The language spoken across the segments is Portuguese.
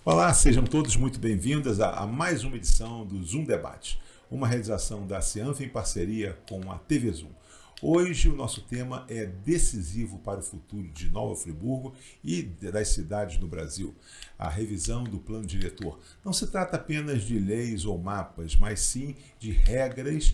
Olá, sejam todos muito bem-vindos a mais uma edição do Zoom Debate, uma realização da Cianfa em parceria com a TV Zoom. Hoje o nosso tema é decisivo para o futuro de Nova Friburgo e das cidades do Brasil, a revisão do plano diretor. Não se trata apenas de leis ou mapas, mas sim de regras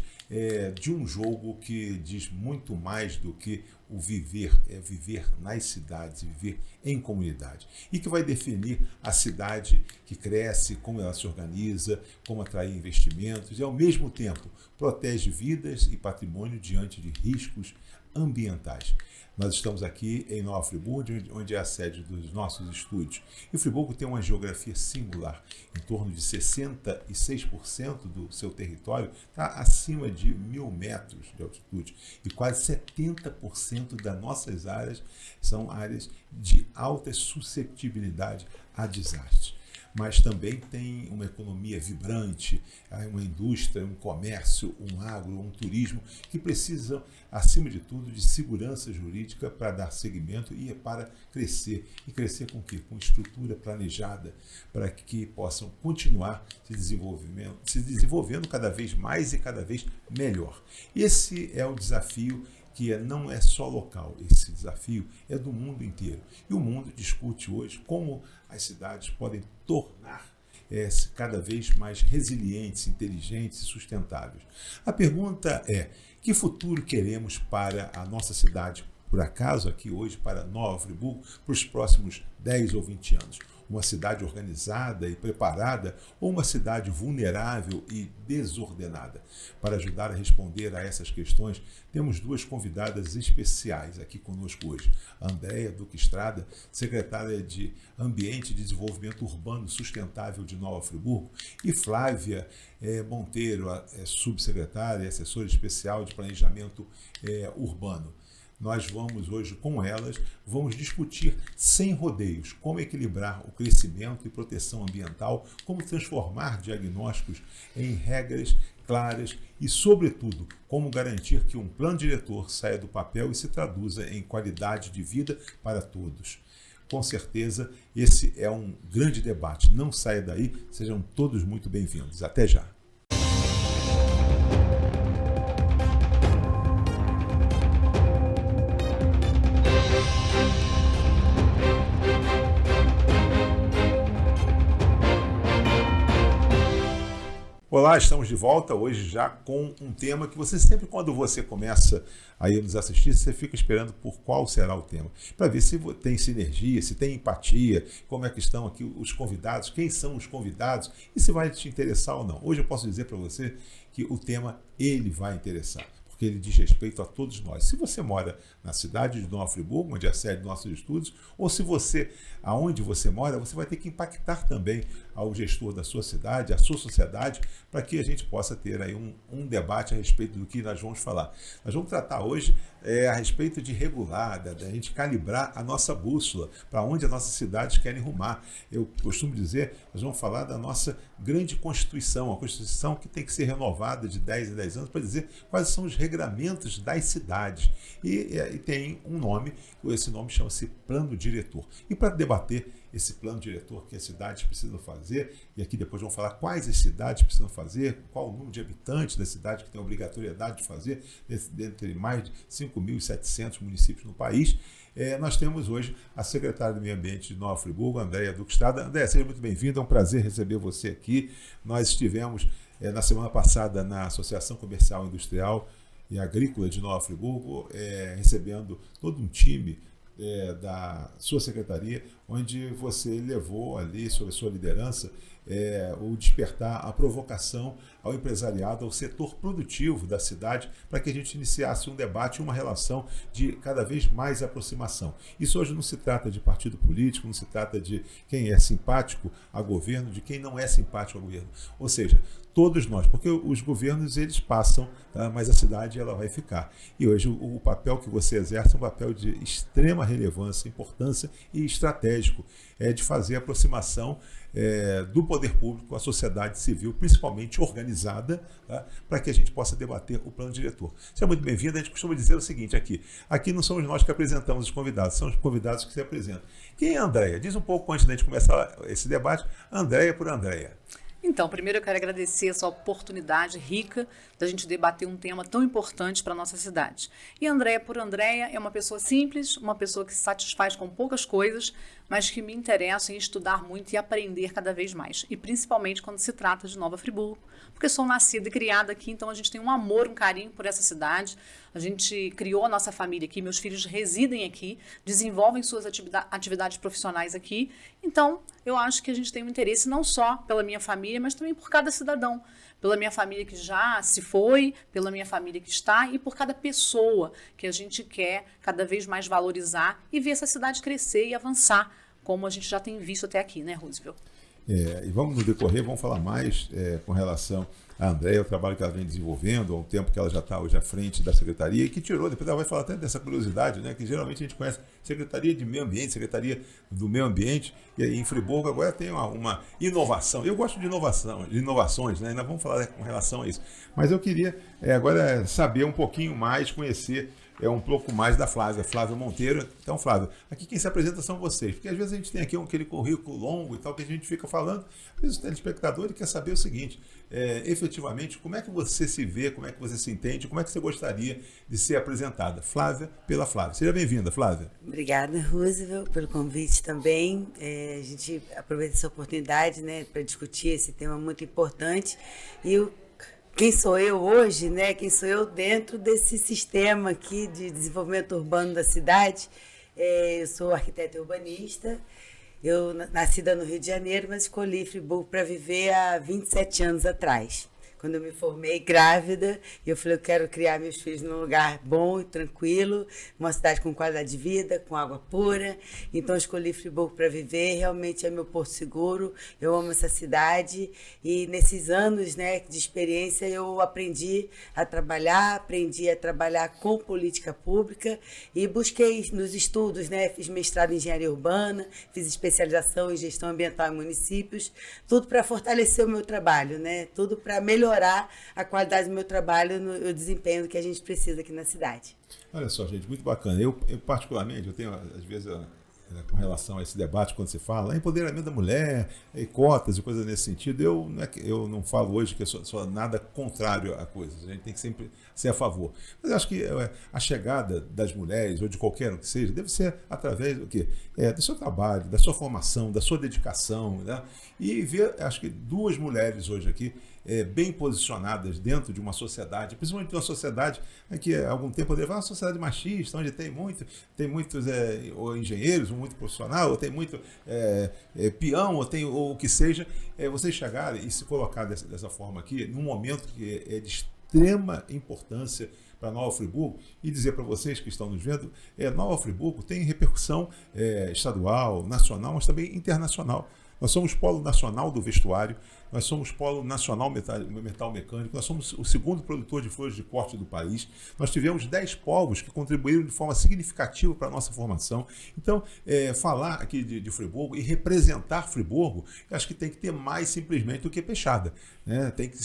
de um jogo que diz muito mais do que o viver, viver nas cidades, viver em comunidade. E que vai definir a cidade que cresce, como ela se organiza, como atrair investimentos e, ao mesmo tempo, protege vidas e patrimônio diante de riscos ambientais. Nós estamos aqui em Nova Friburgo, onde é a sede dos nossos estúdios. E Friburgo tem uma geografia singular. Em torno de 66% do seu território está acima de 1.000 metros de altitude. E quase 70% das nossas áreas são áreas de alta suscetibilidade a desastres. Mas também tem uma economia vibrante, uma indústria, um comércio, um agro, um turismo, que precisam, acima de tudo, de segurança jurídica para dar seguimento e para crescer. E crescer com o quê? Com estrutura planejada, para que possam continuar se desenvolvendo cada vez mais e cada vez melhor. Esse é o desafio que não é só local, esse desafio é do mundo inteiro. E o mundo discute hoje como as cidades podem tornar cada vez mais resilientes, inteligentes e sustentáveis. A pergunta é, que futuro queremos para a nossa cidade, por acaso aqui hoje, para Nova Friburgo, para os próximos 10 ou 20 anos? Uma cidade organizada e preparada ou uma cidade vulnerável e desordenada? Para ajudar a responder a essas questões, temos duas convidadas especiais aqui conosco hoje. Andréia Duque Estrada, secretária de Ambiente e Desenvolvimento Urbano Sustentável de Nova Friburgo, e Flávia Monteiro, subsecretária e assessora especial de Planejamento Urbano. Nós vamos hoje com elas, vamos discutir sem rodeios como equilibrar o crescimento e proteção ambiental, como transformar diagnósticos em regras claras e, sobretudo, como garantir que um plano diretor saia do papel e se traduza em qualidade de vida para todos. Com certeza, esse é um grande debate. Não saia daí, sejam todos muito bem-vindos. Até já! Olá, estamos de volta hoje já com um tema que você sempre, quando você começa a nos assistir, você fica esperando por qual será o tema, para ver se tem sinergia, se tem empatia, como é que estão aqui os convidados, quem são os convidados e se vai te interessar ou não. Hoje eu posso dizer para você que o tema ele vai interessar, porque ele diz respeito a todos nós. Se você mora na cidade de Nova Friburgo, onde é a sede dos nossos estudos, ou se você, aonde você mora, você vai ter que impactar também ao gestor da sua cidade, à sua sociedade, para que a gente possa ter aí um debate a respeito do que nós vamos falar. Nós vamos tratar hoje a respeito de regular, da gente calibrar a nossa bússola, para onde as nossas cidades querem rumar. Eu costumo dizer, nós vamos falar da nossa grande Constituição, a Constituição que tem que ser renovada de 10 em 10 anos para dizer quais são os regramentos das cidades. E tem um nome, esse nome chama-se Plano Diretor. E para debater esse plano diretor que as cidades precisam fazer, e aqui depois vamos falar quais as cidades precisam fazer, qual o número de habitantes da cidade que tem a obrigatoriedade de fazer, dentre mais de 5.700 municípios no país, nós temos hoje a secretária do Meio Ambiente de Nova Friburgo, Andréia Duque Estrada. Andréia, seja muito bem-vinda, é um prazer receber você aqui. Nós estivemos na semana passada na Associação Comercial, Industrial e Agrícola de Nova Friburgo, recebendo todo um time da sua secretaria, onde você levou ali, sob a sua liderança, o despertar, a provocação ao empresariado, ao setor produtivo da cidade, para que a gente iniciasse um debate, uma relação de cada vez mais aproximação. Isso hoje não se trata de partido político, não se trata de quem é simpático a governo, de quem não é simpático ao governo. Ou seja, todos nós, porque os governos eles passam, tá? Mas a cidade ela vai ficar. E hoje o papel que você exerce é um papel de extrema relevância, importância e estratégico, de fazer a aproximação do poder público à sociedade civil, principalmente organizada, tá? Para que a gente possa debater o plano diretor. Seja muito bem-vindo. A gente costuma dizer o seguinte aqui não somos nós que apresentamos os convidados, são os convidados que se apresentam. Quem é a Andréia? Diz um pouco antes da gente começar esse debate, Andréia por Andréia. Então, primeiro eu quero agradecer essa oportunidade rica da gente debater um tema tão importante para a nossa cidade. E Andréia por Andréia é uma pessoa simples, uma pessoa que se satisfaz com poucas coisas, mas que me interessa em estudar muito e aprender cada vez mais. E principalmente quando se trata de Nova Friburgo, porque sou nascida e criada aqui, então a gente tem um amor, um carinho por essa cidade. A gente criou a nossa família aqui, meus filhos residem aqui, desenvolvem suas atividades profissionais aqui. Então, eu acho que a gente tem um interesse não só pela minha família, mas também por cada cidadão. Pela minha família que já se foi, pela minha família que está e por cada pessoa que a gente quer cada vez mais valorizar e ver essa cidade crescer e avançar, como a gente já tem visto até aqui, né, Roosevelt? E vamos no decorrer, vamos falar mais com relação a Andréia, o trabalho que ela vem desenvolvendo, ao tempo que ela já está hoje à frente da Secretaria, e que tirou, depois ela vai falar até dessa curiosidade, né, que geralmente a gente conhece Secretaria de Meio Ambiente, Secretaria do Meio Ambiente, e aí em Friburgo agora tem uma inovação. Eu gosto de inovações, né, ainda vamos falar com relação a isso. Mas eu queria agora saber um pouquinho mais, conhecer um pouco mais da Flávia Monteiro. Então, Flávia, aqui quem se apresenta são vocês, porque às vezes a gente tem aqui aquele currículo longo e tal, que a gente fica falando, às vezes o telespectador quer saber o seguinte, efetivamente, como é que você se vê, como é que você se entende, como é que você gostaria de ser apresentada? Flávia pela Flávia. Seja bem-vinda, Flávia. Obrigada, Roosevelt, pelo convite também. A gente aproveita essa oportunidade, né, para discutir esse tema muito importante. E quem sou eu hoje, né? Quem sou eu dentro desse sistema aqui de desenvolvimento urbano da cidade? Eu sou arquiteta urbanista, eu nascida no Rio de Janeiro, mas escolhi Friburgo para viver há 27 anos atrás. Quando eu me formei grávida, eu falei, eu quero criar meus filhos num lugar bom e tranquilo, uma cidade com qualidade de vida, com água pura. Então, eu escolhi Friburgo para viver, realmente é meu porto seguro, eu amo essa cidade. E nesses anos, né, de experiência, eu aprendi a trabalhar com política pública e busquei nos estudos, né, fiz mestrado em engenharia urbana, fiz especialização em gestão ambiental em municípios, tudo para fortalecer o meu trabalho, né, tudo para melhorar a qualidade do meu trabalho no desempenho que a gente precisa aqui na cidade. Olha só, gente, muito bacana. Eu particularmente, eu tenho, às vezes, com relação a esse debate, quando se fala empoderamento da mulher, cotas e coisas nesse sentido, eu não falo hoje que eu sou nada contrário a coisas. A gente tem que sempre ser a favor. Mas eu acho que a chegada das mulheres, ou de qualquer um que seja, deve ser através do quê? Do seu trabalho, da sua formação, da sua dedicação, né? E ver, acho que duas mulheres hoje aqui, bem posicionadas dentro de uma sociedade, principalmente de uma sociedade que há algum tempo poderia falar uma sociedade machista, onde tem muitos ou engenheiros, muito profissional, ou tem muito peão, ou o que seja, vocês chegarem e se colocar dessa forma aqui, num momento que é de extrema importância para Nova Friburgo, e dizer para vocês que estão nos vendo, Nova Friburgo tem repercussão estadual, nacional, mas também internacional. Nós somos polo nacional do vestuário, nós somos polo nacional metal mecânico, nós somos o segundo produtor de flores de corte do país, nós tivemos 10 polos que contribuíram de forma significativa para a nossa formação. Então, falar aqui de Friburgo e representar Friburgo, eu acho que tem que ter mais simplesmente do que peixada, né? Tem que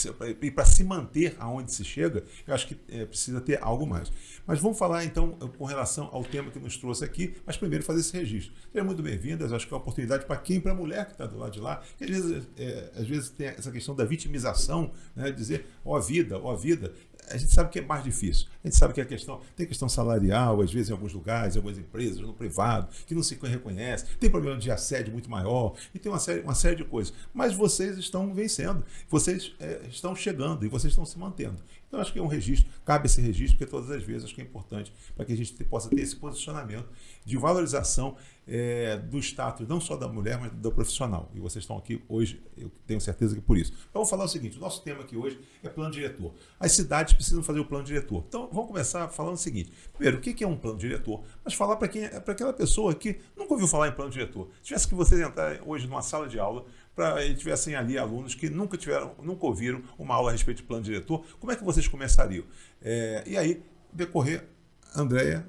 e para se manter aonde se chega, eu acho que precisa ter algo mais. Mas vamos falar então com relação ao tema que nos trouxe aqui, mas primeiro fazer esse registro. Sejam muito bem-vindas, acho que é uma oportunidade para a mulher que está do lado de lá, que às vezes tem essa questão da vitimização, né? Dizer, ó vida, a gente sabe que é mais difícil. A gente sabe que tem questão salarial, às vezes em alguns lugares, em algumas empresas, no privado, que não se reconhece, tem problema de assédio muito maior, e tem uma série de coisas. Mas vocês estão vencendo, vocês estão chegando e vocês estão se mantendo. Então, acho que é um registro, cabe esse registro, porque todas as vezes acho que é importante para que a gente possa ter esse posicionamento de valorização do status, não só da mulher, mas do profissional. E vocês estão aqui hoje, eu tenho certeza que por isso. Então, vou falar o seguinte, o nosso tema aqui hoje é plano diretor. As cidades precisam fazer o plano diretor. Então, vamos começar falando o seguinte. Primeiro, o que é um plano diretor? Mas falar para aquela pessoa que nunca ouviu falar em plano diretor. Se tivesse que vocês entrar hoje numa sala de aula tivessem ali alunos que nunca ouviram uma aula a respeito de plano diretor, como é que vocês começariam? E aí, decorrer, a Andréia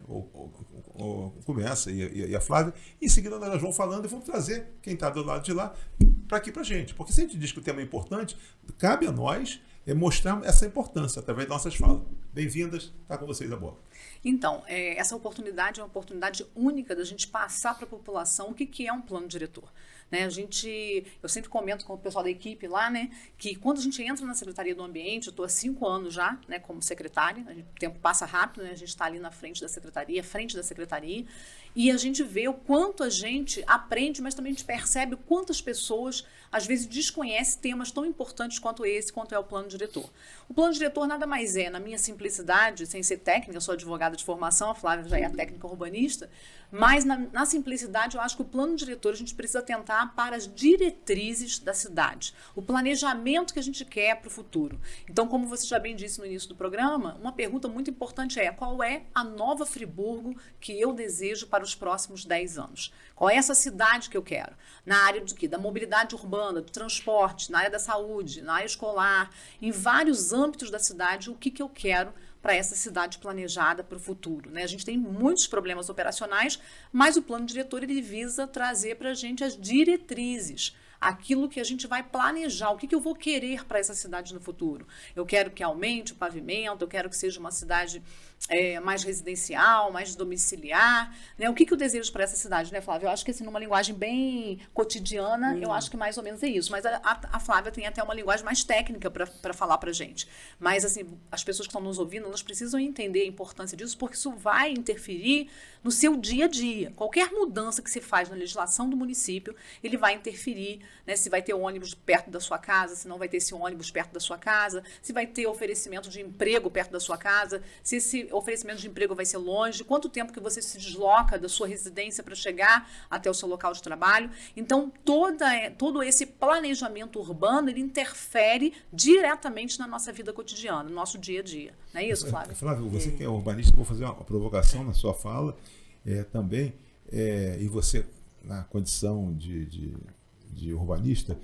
começa e a Flávia, e em seguida nós vamos falando e vamos trazer quem está do lado de lá para aqui para a gente. Porque se a gente diz que o tema é importante, cabe a nós mostrar essa importância através de nossas falas. Bem-vindas, está com vocês a bola. Então, essa oportunidade é uma oportunidade única da gente passar para a população o que é um plano diretor. Né? Eu sempre comento com o pessoal da equipe lá, né, que quando a gente entra na Secretaria do Ambiente, eu estou há 5 anos já, né, como secretária, o tempo passa rápido, né, a gente está ali na frente da Secretaria, e a gente vê o quanto a gente aprende, mas também a gente percebe quantas pessoas, às vezes, desconhecem temas tão importantes quanto é o plano diretor. O plano diretor nada mais é, na minha simplicidade, sem ser técnica, eu sou advogada de formação, a Flávia já é a técnica urbanista, mas na simplicidade eu acho que o plano diretor a gente precisa atentar para as diretrizes da cidade, o planejamento que a gente quer para o futuro. Então, como você já bem disse no início do programa, uma pergunta muito importante é: qual é a nova Friburgo que eu desejo para os próximos 10 anos? Qual é essa cidade que eu quero? Na área de quê? Da mobilidade urbana, do transporte, na área da saúde, na área escolar, em vários âmbitos da cidade, o que eu quero para essa cidade planejada para o futuro. Né? A gente tem muitos problemas operacionais, mas o plano diretor ele visa trazer para a gente as diretrizes, aquilo que a gente vai planejar, o que eu vou querer para essa cidade no futuro. Eu quero que aumente o pavimento, eu quero que seja uma cidade mais residencial, mais domiciliar, né? O que eu desejo para essa cidade, né, Flávia? Eu acho que assim, numa linguagem bem cotidiana, eu acho que mais ou menos é isso, mas a Flávia tem até uma linguagem mais técnica para falar para a gente. Mas assim, as pessoas que estão nos ouvindo, elas precisam entender a importância disso, porque isso vai interferir no seu dia a dia. Qualquer mudança que se faz na legislação do município, ele vai interferir, né? Se vai ter ônibus perto da sua casa, se não vai ter esse ônibus perto da sua casa, se vai ter oferecimento de emprego perto da sua casa, se esse oferecimento de emprego vai ser longe, quanto tempo que você se desloca da sua residência para chegar até o seu local de trabalho. Então, todo esse planejamento urbano, ele interfere diretamente na nossa vida cotidiana, no nosso dia a dia. Não é isso, Flávio? Flávio, você que é urbanista, vou fazer uma provocação na sua fala também, e você, na condição de urbanista,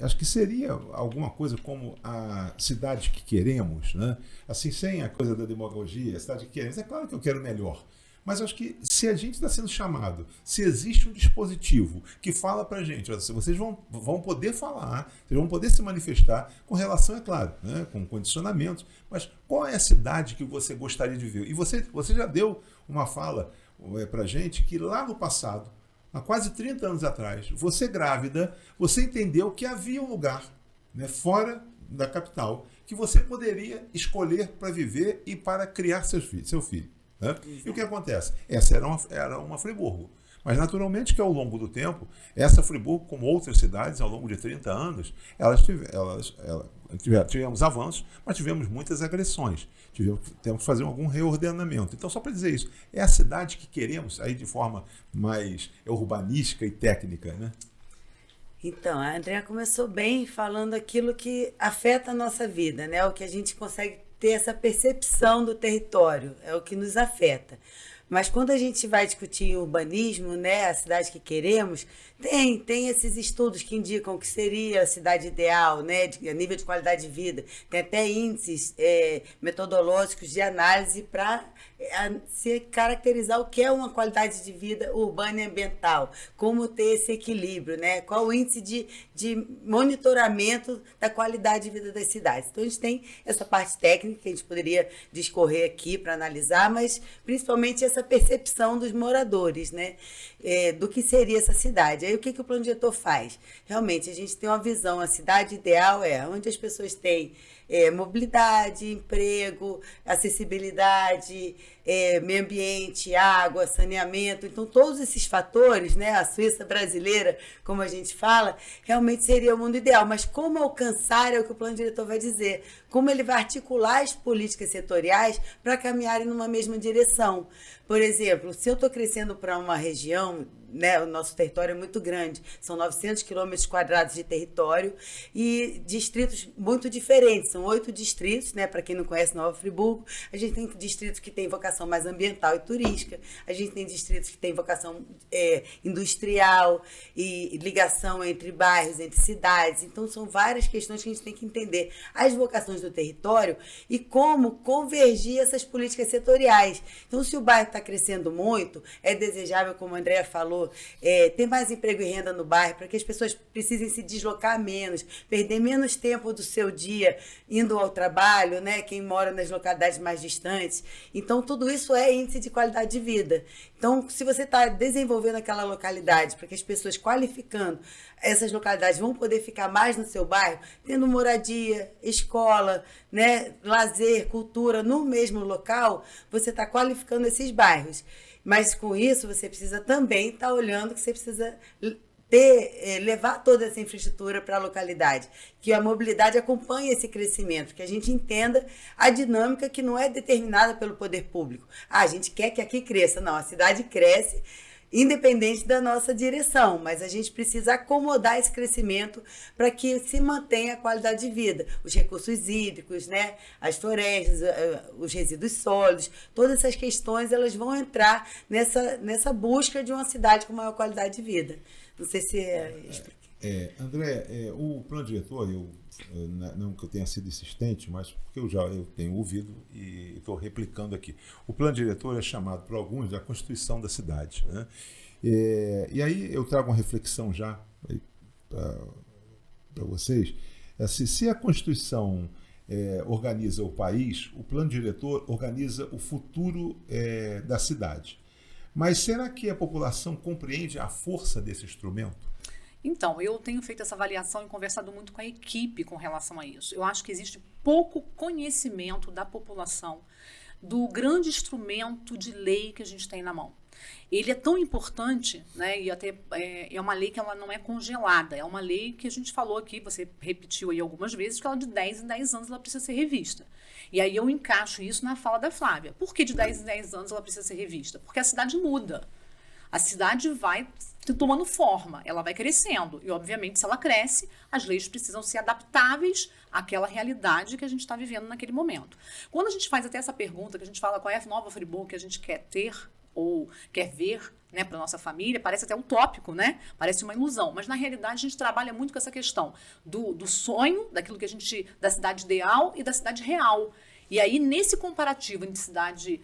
acho que seria alguma coisa como a cidade que queremos, né? Assim, sem a coisa da demagogia, a cidade que queremos. É claro que eu quero melhor, mas acho que se a gente está sendo chamado, se existe um dispositivo que fala para a gente, vocês vão poder falar, vocês vão poder se manifestar com relação, é claro, né, com condicionamentos, mas qual é a cidade que você gostaria de ver? E você já deu uma fala para a gente que lá no passado, há quase 30 anos atrás, você grávida, você entendeu que havia um lugar, né, fora da capital que você poderia escolher para viver e para criar seu filho. Né? E o que acontece? Essa era uma Friburgo. Mas, naturalmente, que ao longo do tempo, essa Friburgo, como outras cidades, ao longo de 30 anos, tivemos avanços, mas tivemos muitas agressões. Temos que fazer algum reordenamento. Então, só para dizer isso, é a cidade que queremos, aí de forma mais urbanística e técnica, né? Então, a Andréa começou bem falando aquilo que afeta a nossa vida, né? O que a gente consegue ter essa percepção do território, é o que nos afeta. Mas quando a gente vai discutir urbanismo, né, a cidade que queremos, tem esses estudos que indicam que seria a cidade ideal, né, a nível de qualidade de vida. Tem até índices metodológicos de análise para se caracterizar o que é uma qualidade de vida urbana e ambiental, como ter esse equilíbrio, né, qual o índice de monitoramento da qualidade de vida das cidades. Então, a gente tem essa parte técnica que a gente poderia discorrer aqui para analisar, mas principalmente essa percepção dos moradores, né, do que seria essa cidade. Aí o que o plano diretor faz? Realmente, a gente tem uma visão, a cidade ideal é onde as pessoas têm mobilidade, emprego, acessibilidade, meio ambiente, água, saneamento. Então, todos esses fatores, né, a Suíça brasileira, como a gente fala, realmente seria o mundo ideal. Mas como alcançar é o que o plano diretor vai dizer. Como ele vai articular as políticas setoriais para caminharem numa mesma direção. Por exemplo, se eu estou crescendo para uma região, né, o nosso território é muito grande, são 900 quilômetros quadrados de território e distritos muito diferentes. são 8 distritos, né? Para quem não conhece Nova Friburgo, a gente tem distritos que têm vocação mais ambiental e turística, a gente tem distritos que têm vocação industrial e ligação entre bairros, entre cidades. Então, são várias questões que a gente tem que entender as vocações do território e como convergir essas políticas setoriais. Então, se o bairro está crescendo muito, é desejável, como a Andréa falou, ter mais emprego e renda no bairro, para que as pessoas precisem se deslocar menos, perder menos tempo do seu dia indo ao trabalho, né? Quem mora nas localidades mais distantes. Então, tudo isso é índice de qualidade de vida. Então, se você está desenvolvendo aquela localidade, para que as pessoas qualificando essas localidades vão poder ficar mais no seu bairro, tendo moradia, escola, né? Lazer, cultura no mesmo local, você está qualificando esses bairros. Mas com isso, você precisa também estar olhando que você precisa levar toda essa infraestrutura para a localidade, que a mobilidade acompanhe esse crescimento, que a gente entenda a dinâmica que não é determinada pelo poder público. A gente quer que aqui cresça. Não, a cidade cresce independente da nossa direção, mas a gente precisa acomodar esse crescimento para que se mantenha a qualidade de vida. Os recursos hídricos, né? As florestas, os resíduos sólidos, todas essas questões elas vão entrar nessa busca de uma cidade com maior qualidade de vida. Não sei se André, o plano diretor, não que eu tenha sido insistente, mas porque eu tenho ouvido e estou replicando aqui. O plano diretor é chamado por alguns da Constituição da cidade, né? E aí eu trago uma reflexão já para vocês. Se a Constituição organiza o país, o plano diretor organiza o futuro da cidade. Mas será que a população compreende a força desse instrumento? Então, eu tenho feito essa avaliação e conversado muito com a equipe com relação a isso. Eu acho que existe pouco conhecimento da população do grande instrumento de lei que a gente tem na mão. Ele é tão importante, né, e até é uma lei que ela não é congelada, é uma lei que a gente falou aqui, você repetiu aí algumas vezes, que ela de 10 em 10 anos ela precisa ser revista. E aí eu encaixo isso na fala da Flávia. Por que de 10 em 10 anos ela precisa ser revista? Porque a cidade muda. A cidade vai tomando forma, ela vai crescendo. E, obviamente, se ela cresce, as leis precisam ser adaptáveis àquela realidade que a gente está vivendo naquele momento. Quando a gente faz até essa pergunta, que a gente fala qual é a Nova Friburgo que a gente quer ter ou quer ver, né, para nossa família, parece até utópico, né? Parece uma ilusão. Mas, na realidade, a gente trabalha muito com essa questão do sonho, daquilo que da cidade ideal e da cidade real. E aí, nesse comparativo entre cidade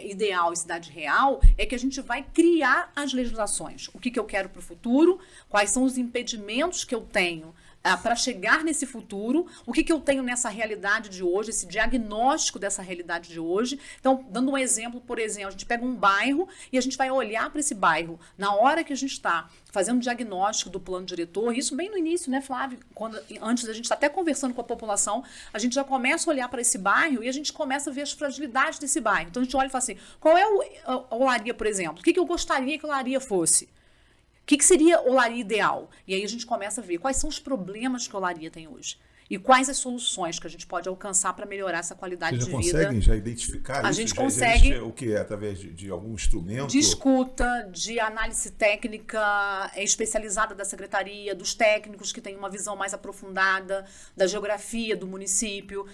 ideal e cidade real, é que a gente vai criar as legislações. O que eu quero para o futuro, quais são os impedimentos que eu tenho para chegar nesse futuro, o que eu tenho nessa realidade de hoje, esse diagnóstico dessa realidade de hoje. Então, dando um exemplo, por exemplo, a gente pega um bairro e a gente vai olhar para esse bairro na hora que a gente está fazendo o diagnóstico do plano diretor, isso bem no início, né, Flávio? Antes da gente estar até conversando com a população, a gente já começa a olhar para esse bairro e a gente começa a ver as fragilidades desse bairro. Então, a gente olha e fala assim, qual é a olaria, por exemplo? O que eu gostaria que a olaria fosse? O que seria a olaria ideal? E aí a gente começa a ver quais são os problemas que a olaria tem hoje. E quais as soluções que a gente pode alcançar para melhorar essa qualidade de vida. Vocês já conseguem já identificar isso? A gente consegue. O que? Através de algum instrumento? De escuta, de análise técnica especializada da secretaria, dos técnicos que têm uma visão mais aprofundada da geografia do município,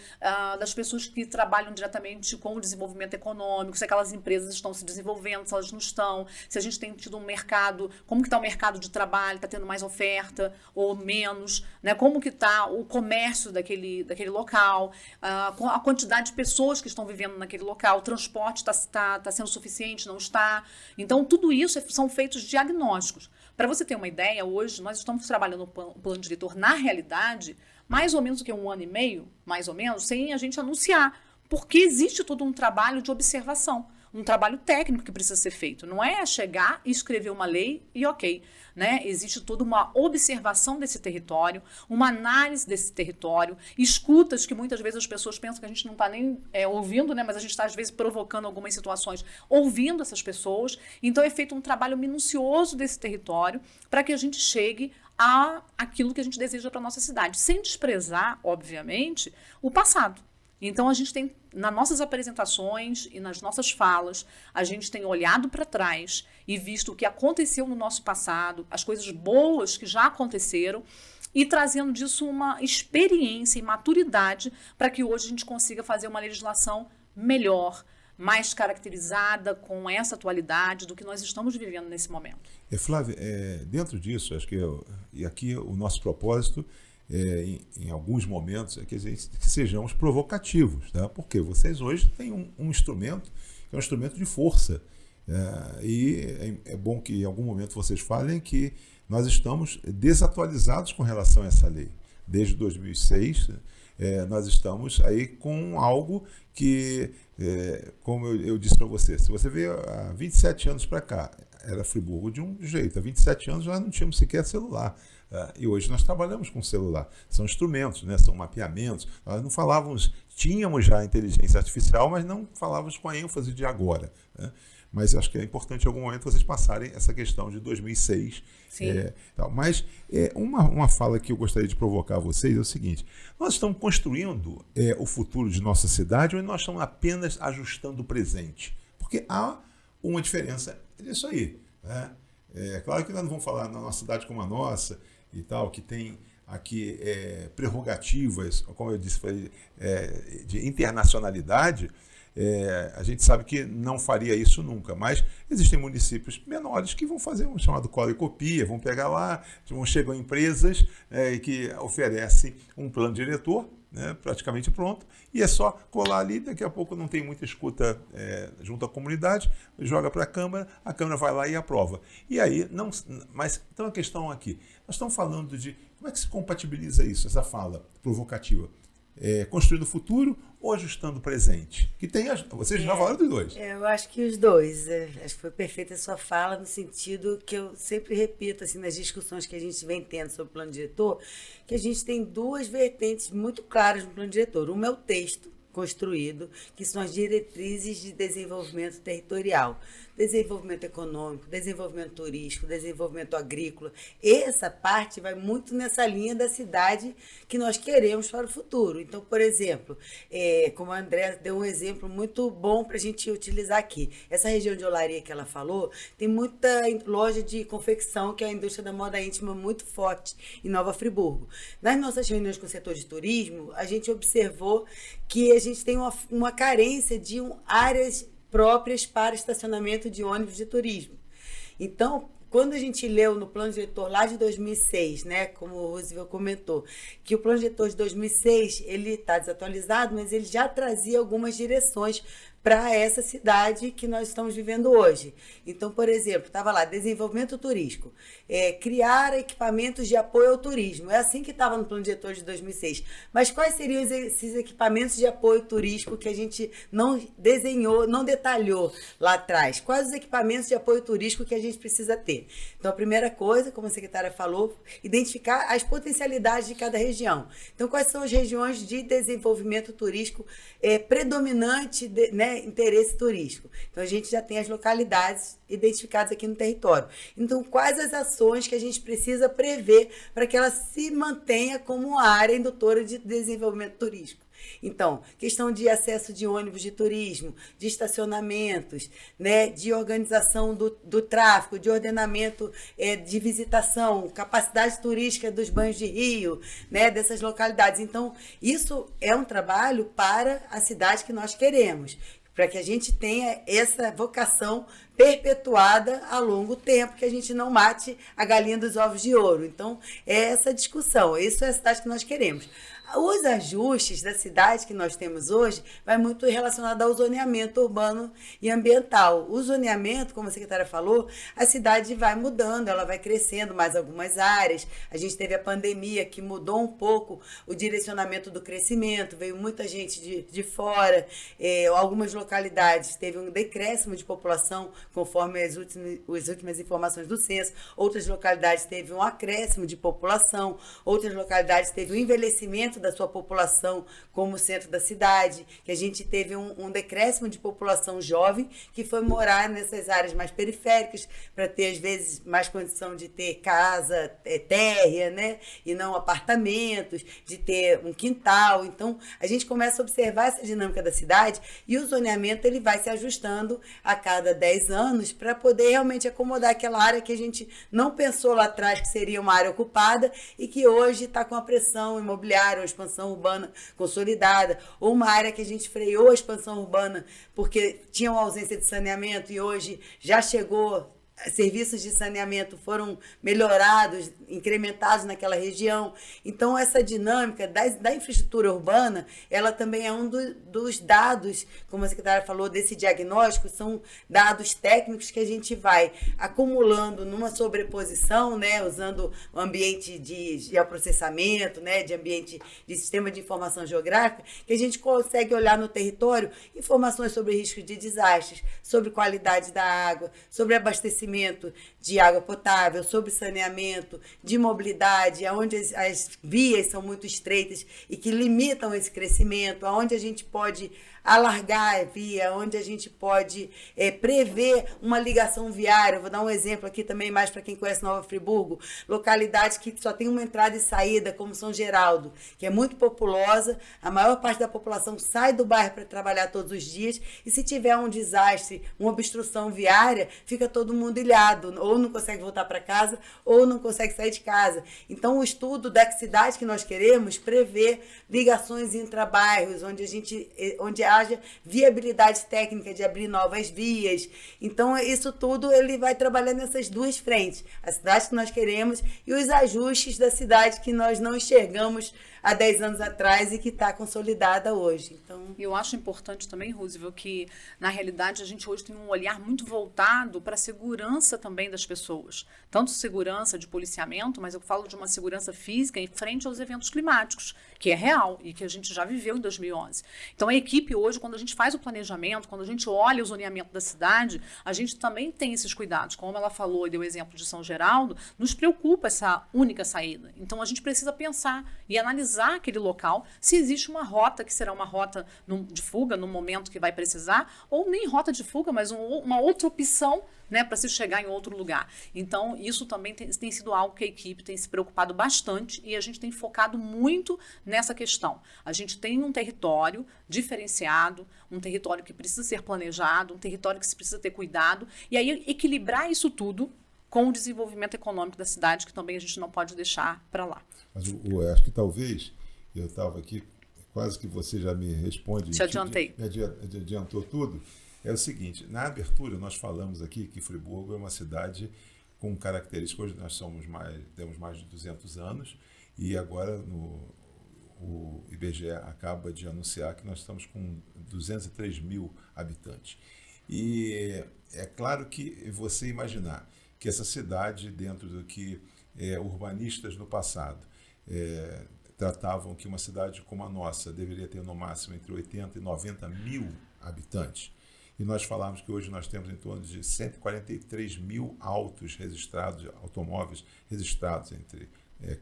das pessoas que trabalham diretamente com o desenvolvimento econômico, se aquelas empresas estão se desenvolvendo, se elas não estão, se a gente tem tido um mercado, como que está o mercado de trabalho, está tendo mais oferta ou menos, né? Como que está o comércio daquele local, a quantidade de pessoas que estão vivendo naquele local, o transporte está sendo suficiente, não está. Então, tudo isso são feitos diagnósticos. Para você ter uma ideia, hoje nós estamos trabalhando o plano diretor na realidade, mais ou menos do que 1 ano e meio, mais ou menos, sem a gente anunciar, porque existe todo um trabalho de observação, um trabalho técnico que precisa ser feito. Não é chegar e escrever uma lei e ok, né? Existe toda uma observação desse território, uma análise desse território, escutas que muitas vezes as pessoas pensam que a gente não está nem ouvindo, né? Mas a gente está às vezes provocando algumas situações, ouvindo essas pessoas. Então é feito um trabalho minucioso desse território para que a gente chegue a aquilo que a gente deseja para a nossa cidade, sem desprezar, obviamente, o passado. Então, a gente tem, nas nossas apresentações e nas nossas falas, a gente tem olhado para trás e visto o que aconteceu no nosso passado, as coisas boas que já aconteceram, e trazendo disso uma experiência e maturidade para que hoje a gente consiga fazer uma legislação melhor, mais caracterizada com essa atualidade do que nós estamos vivendo nesse momento. Flávia, dentro disso, acho que e aqui o nosso propósito, em alguns momentos, é que sejamos provocativos, tá? Porque vocês hoje têm um instrumento, que é um instrumento de força. E é bom que em algum momento vocês falem que nós estamos desatualizados com relação a essa lei. Desde 2006, nós estamos aí com algo que, como eu disse para você, se você vê há 27 anos para cá, era Friburgo de um jeito, há 27 anos já não tínhamos sequer celular. E hoje nós trabalhamos com celular. São instrumentos, né? São mapeamentos. Nós não falávamos, tínhamos já inteligência artificial, mas não falávamos com a ênfase de agora, né? Mas acho que é importante em algum momento vocês passarem essa questão de 2006. Sim. Mas uma fala que eu gostaria de provocar a vocês é o seguinte: nós estamos construindo o futuro de nossa cidade ou nós estamos apenas ajustando o presente? Porque há uma diferença nisso aí, né? Claro que nós não vamos falar na nossa cidade como a nossa e tal, que tem aqui prerrogativas, como eu disse, de internacionalidade. A gente sabe que não faria isso nunca, mas existem municípios menores que vão fazer um chamado cola e copia, vão pegar lá, chegam empresas que oferecem um plano diretor, né, praticamente pronto, e é só colar ali, daqui a pouco não tem muita escuta junto à comunidade, joga para a Câmara vai lá e aprova. E aí, mas então a questão aqui, nós estamos falando de como é que se compatibiliza isso, essa fala provocativa? Construindo o futuro ou ajustando o presente? Que tem vocês já falaram dos dois. Eu acho que os dois. Acho que foi perfeita a sua fala, no sentido que eu sempre repito, assim, nas discussões que a gente vem tendo sobre o plano diretor, que a gente tem duas vertentes muito claras no plano diretor. Uma é o texto construído, que são as diretrizes de desenvolvimento territorial. Desenvolvimento econômico, desenvolvimento turístico, desenvolvimento agrícola. Essa parte vai muito nessa linha da cidade que nós queremos para o futuro. Então, por exemplo, como a Andréa deu um exemplo muito bom para a gente utilizar aqui. Essa região de Olaria que ela falou, tem muita loja de confecção, que é a indústria da moda íntima muito forte em Nova Friburgo. Nas nossas reuniões com o setor de turismo, a gente observou que a gente tem uma carência de áreas próprias para estacionamento de ônibus de turismo. Então, quando a gente leu no plano diretor lá de 2006, né, como o Roosevelt comentou, que o plano diretor de 2006 ele está desatualizado, mas ele já trazia algumas direções para essa cidade que nós estamos vivendo hoje. Então, por exemplo, estava lá, desenvolvimento turístico, criar equipamentos de apoio ao turismo. É assim que estava no plano diretor de 2006. Mas quais seriam esses equipamentos de apoio turístico que a gente não desenhou, não detalhou lá atrás? Quais os equipamentos de apoio turístico que a gente precisa ter? Então, a primeira coisa, como a secretária falou, identificar as potencialidades de cada região. Então, quais são as regiões de desenvolvimento turístico predominante, né, interesse turístico. Então, a gente já tem as localidades identificadas aqui no território. Então, quais as ações que a gente precisa prever para que ela se mantenha como uma área indutora de desenvolvimento turístico? Então, questão de acesso de ônibus de turismo, de estacionamentos, né, de organização do tráfego, de ordenamento de visitação, capacidade turística dos banhos de rio, né, dessas localidades. Então, isso é um trabalho para a cidade que nós queremos, para que a gente tenha essa vocação perpetuada a longo tempo, que a gente não mate a galinha dos ovos de ouro. Então, é essa discussão, isso é a cidade que nós queremos. Os ajustes da cidade que nós temos hoje vai muito relacionado ao zoneamento urbano e ambiental. O zoneamento, como a secretária falou, a cidade vai mudando, ela vai crescendo mais algumas áreas. A gente teve a pandemia que mudou um pouco o direcionamento do crescimento, veio muita gente de fora, algumas localidades teve um decréscimo de população conforme as últimas informações do censo, outras localidades teve um acréscimo de população, outras localidades teve um envelhecimento crescimento da sua população como centro da cidade, que a gente teve um decréscimo de população jovem que foi morar nessas áreas mais periféricas para ter, às vezes, mais condição de ter casa térrea, né? E não apartamentos, de ter um quintal. Então, a gente começa a observar essa dinâmica da cidade e o zoneamento ele vai se ajustando a cada 10 anos para poder realmente acomodar aquela área que a gente não pensou lá atrás que seria uma área ocupada e que hoje está com a pressão imobiliária, uma expansão urbana consolidada, ou uma área que a gente freou a expansão urbana porque tinha uma ausência de saneamento e hoje já chegou. Serviços de saneamento foram melhorados, incrementados naquela região. Então, essa dinâmica da infraestrutura urbana, ela também é um dos dados, como a secretária falou, desse diagnóstico, são dados técnicos que a gente vai acumulando numa sobreposição, né, usando o ambiente de geoprocessamento, né, de ambiente de sistema de informação geográfica, que a gente consegue olhar no território informações sobre riscos de desastres, sobre qualidade da água, sobre abastecimento de água potável, sobre saneamento, de mobilidade, onde as vias são muito estreitas e que limitam esse crescimento, onde a gente pode alargar a via, onde a gente pode prever uma ligação viária. Vou dar um exemplo aqui também, mais para quem conhece Nova Friburgo, localidades que só tem uma entrada e saída, como São Geraldo, que é muito populosa, a maior parte da população sai do bairro para trabalhar todos os dias, e se tiver um desastre, uma obstrução viária, fica todo mundo ilhado, ou não consegue voltar para casa, ou não consegue sair de casa. Então, o estudo da cidade que nós queremos prevê ligações intra-bairros, onde haja viabilidade técnica de abrir novas vias. Então, isso tudo ele vai trabalhar nessas duas frentes. A cidade que nós queremos e os ajustes da cidade que nós não enxergamos há 10 anos atrás e que está consolidada hoje. Então, eu acho importante também, Roosevelt, que na realidade a gente hoje tem um olhar muito voltado para a segurança também das pessoas. Tanto segurança de policiamento, mas eu falo de uma segurança física em frente aos eventos climáticos, que é real e que a gente já viveu em 2011. Então, a equipe hoje, quando a gente faz o planejamento, quando a gente olha o zoneamento da cidade, a gente também tem esses cuidados. Como ela falou e deu o exemplo de São Geraldo, nos preocupa essa única saída. Então, a gente precisa pensar e analisar aquele local, se existe uma rota que será uma rota de fuga no momento que vai precisar, ou nem rota de fuga, mas uma outra opção, né, para se chegar em outro lugar. Então, isso também tem sido algo que a equipe tem se preocupado bastante e a gente tem focado muito nessa questão. A gente tem um território diferenciado, um território que precisa ser planejado, um território que se precisa ter cuidado, e aí equilibrar isso tudo com o desenvolvimento econômico da cidade, que também a gente não pode deixar para lá. Mas eu acho que talvez, eu estava aqui, quase que você já me responde. Te adiantei. Me adiantou tudo. É o seguinte, na abertura nós falamos aqui que Friburgo é uma cidade com características, hoje nós temos mais de 200 anos e agora o IBGE acaba de anunciar que nós estamos com 203 mil habitantes. E é claro que você imaginar que essa cidade, dentro do que urbanistas no passado tratavam que uma cidade como a nossa deveria ter no máximo entre 80 e 90 mil habitantes, e nós falamos que hoje nós temos em torno de 143 mil automóveis registrados entre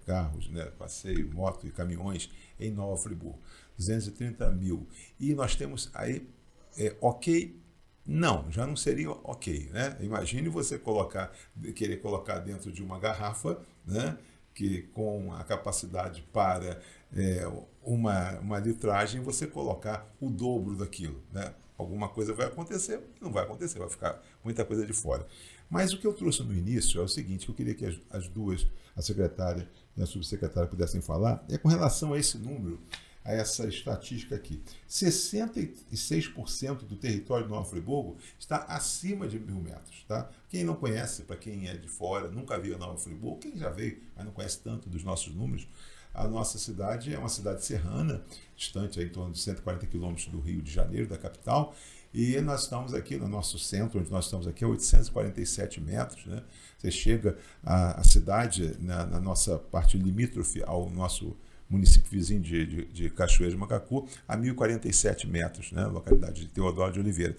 carros, né, passeio, moto e caminhões em Nova Friburgo, 230 mil. E nós temos aí, ok, não, já não seria ok, né? Imagine você querer colocar dentro de uma garrafa, né, que com a capacidade para uma litragem, você colocar o dobro daquilo, né? Alguma coisa vai acontecer, não vai acontecer, vai ficar muita coisa de fora. Mas o que eu trouxe no início é o seguinte, que eu queria que as duas, a secretária e a subsecretária, pudessem falar, é com relação a esse número, a essa estatística aqui. 66% do território de Nova Friburgo está acima de 1.000 metros. Tá? Quem não conhece, para quem é de fora, nunca veio a Nova Friburgo, quem já veio, mas não conhece tanto dos nossos números, a nossa cidade é uma cidade serrana, distante em torno de 140 quilômetros do Rio de Janeiro, da capital, e nós estamos aqui no nosso centro, onde nós estamos aqui, a 847 metros. Né? Você chega à cidade, na nossa parte limítrofe ao nosso município vizinho de Cachoeira de Macacu, a 1.047 metros, né? Localidade de Teodoro de Oliveira.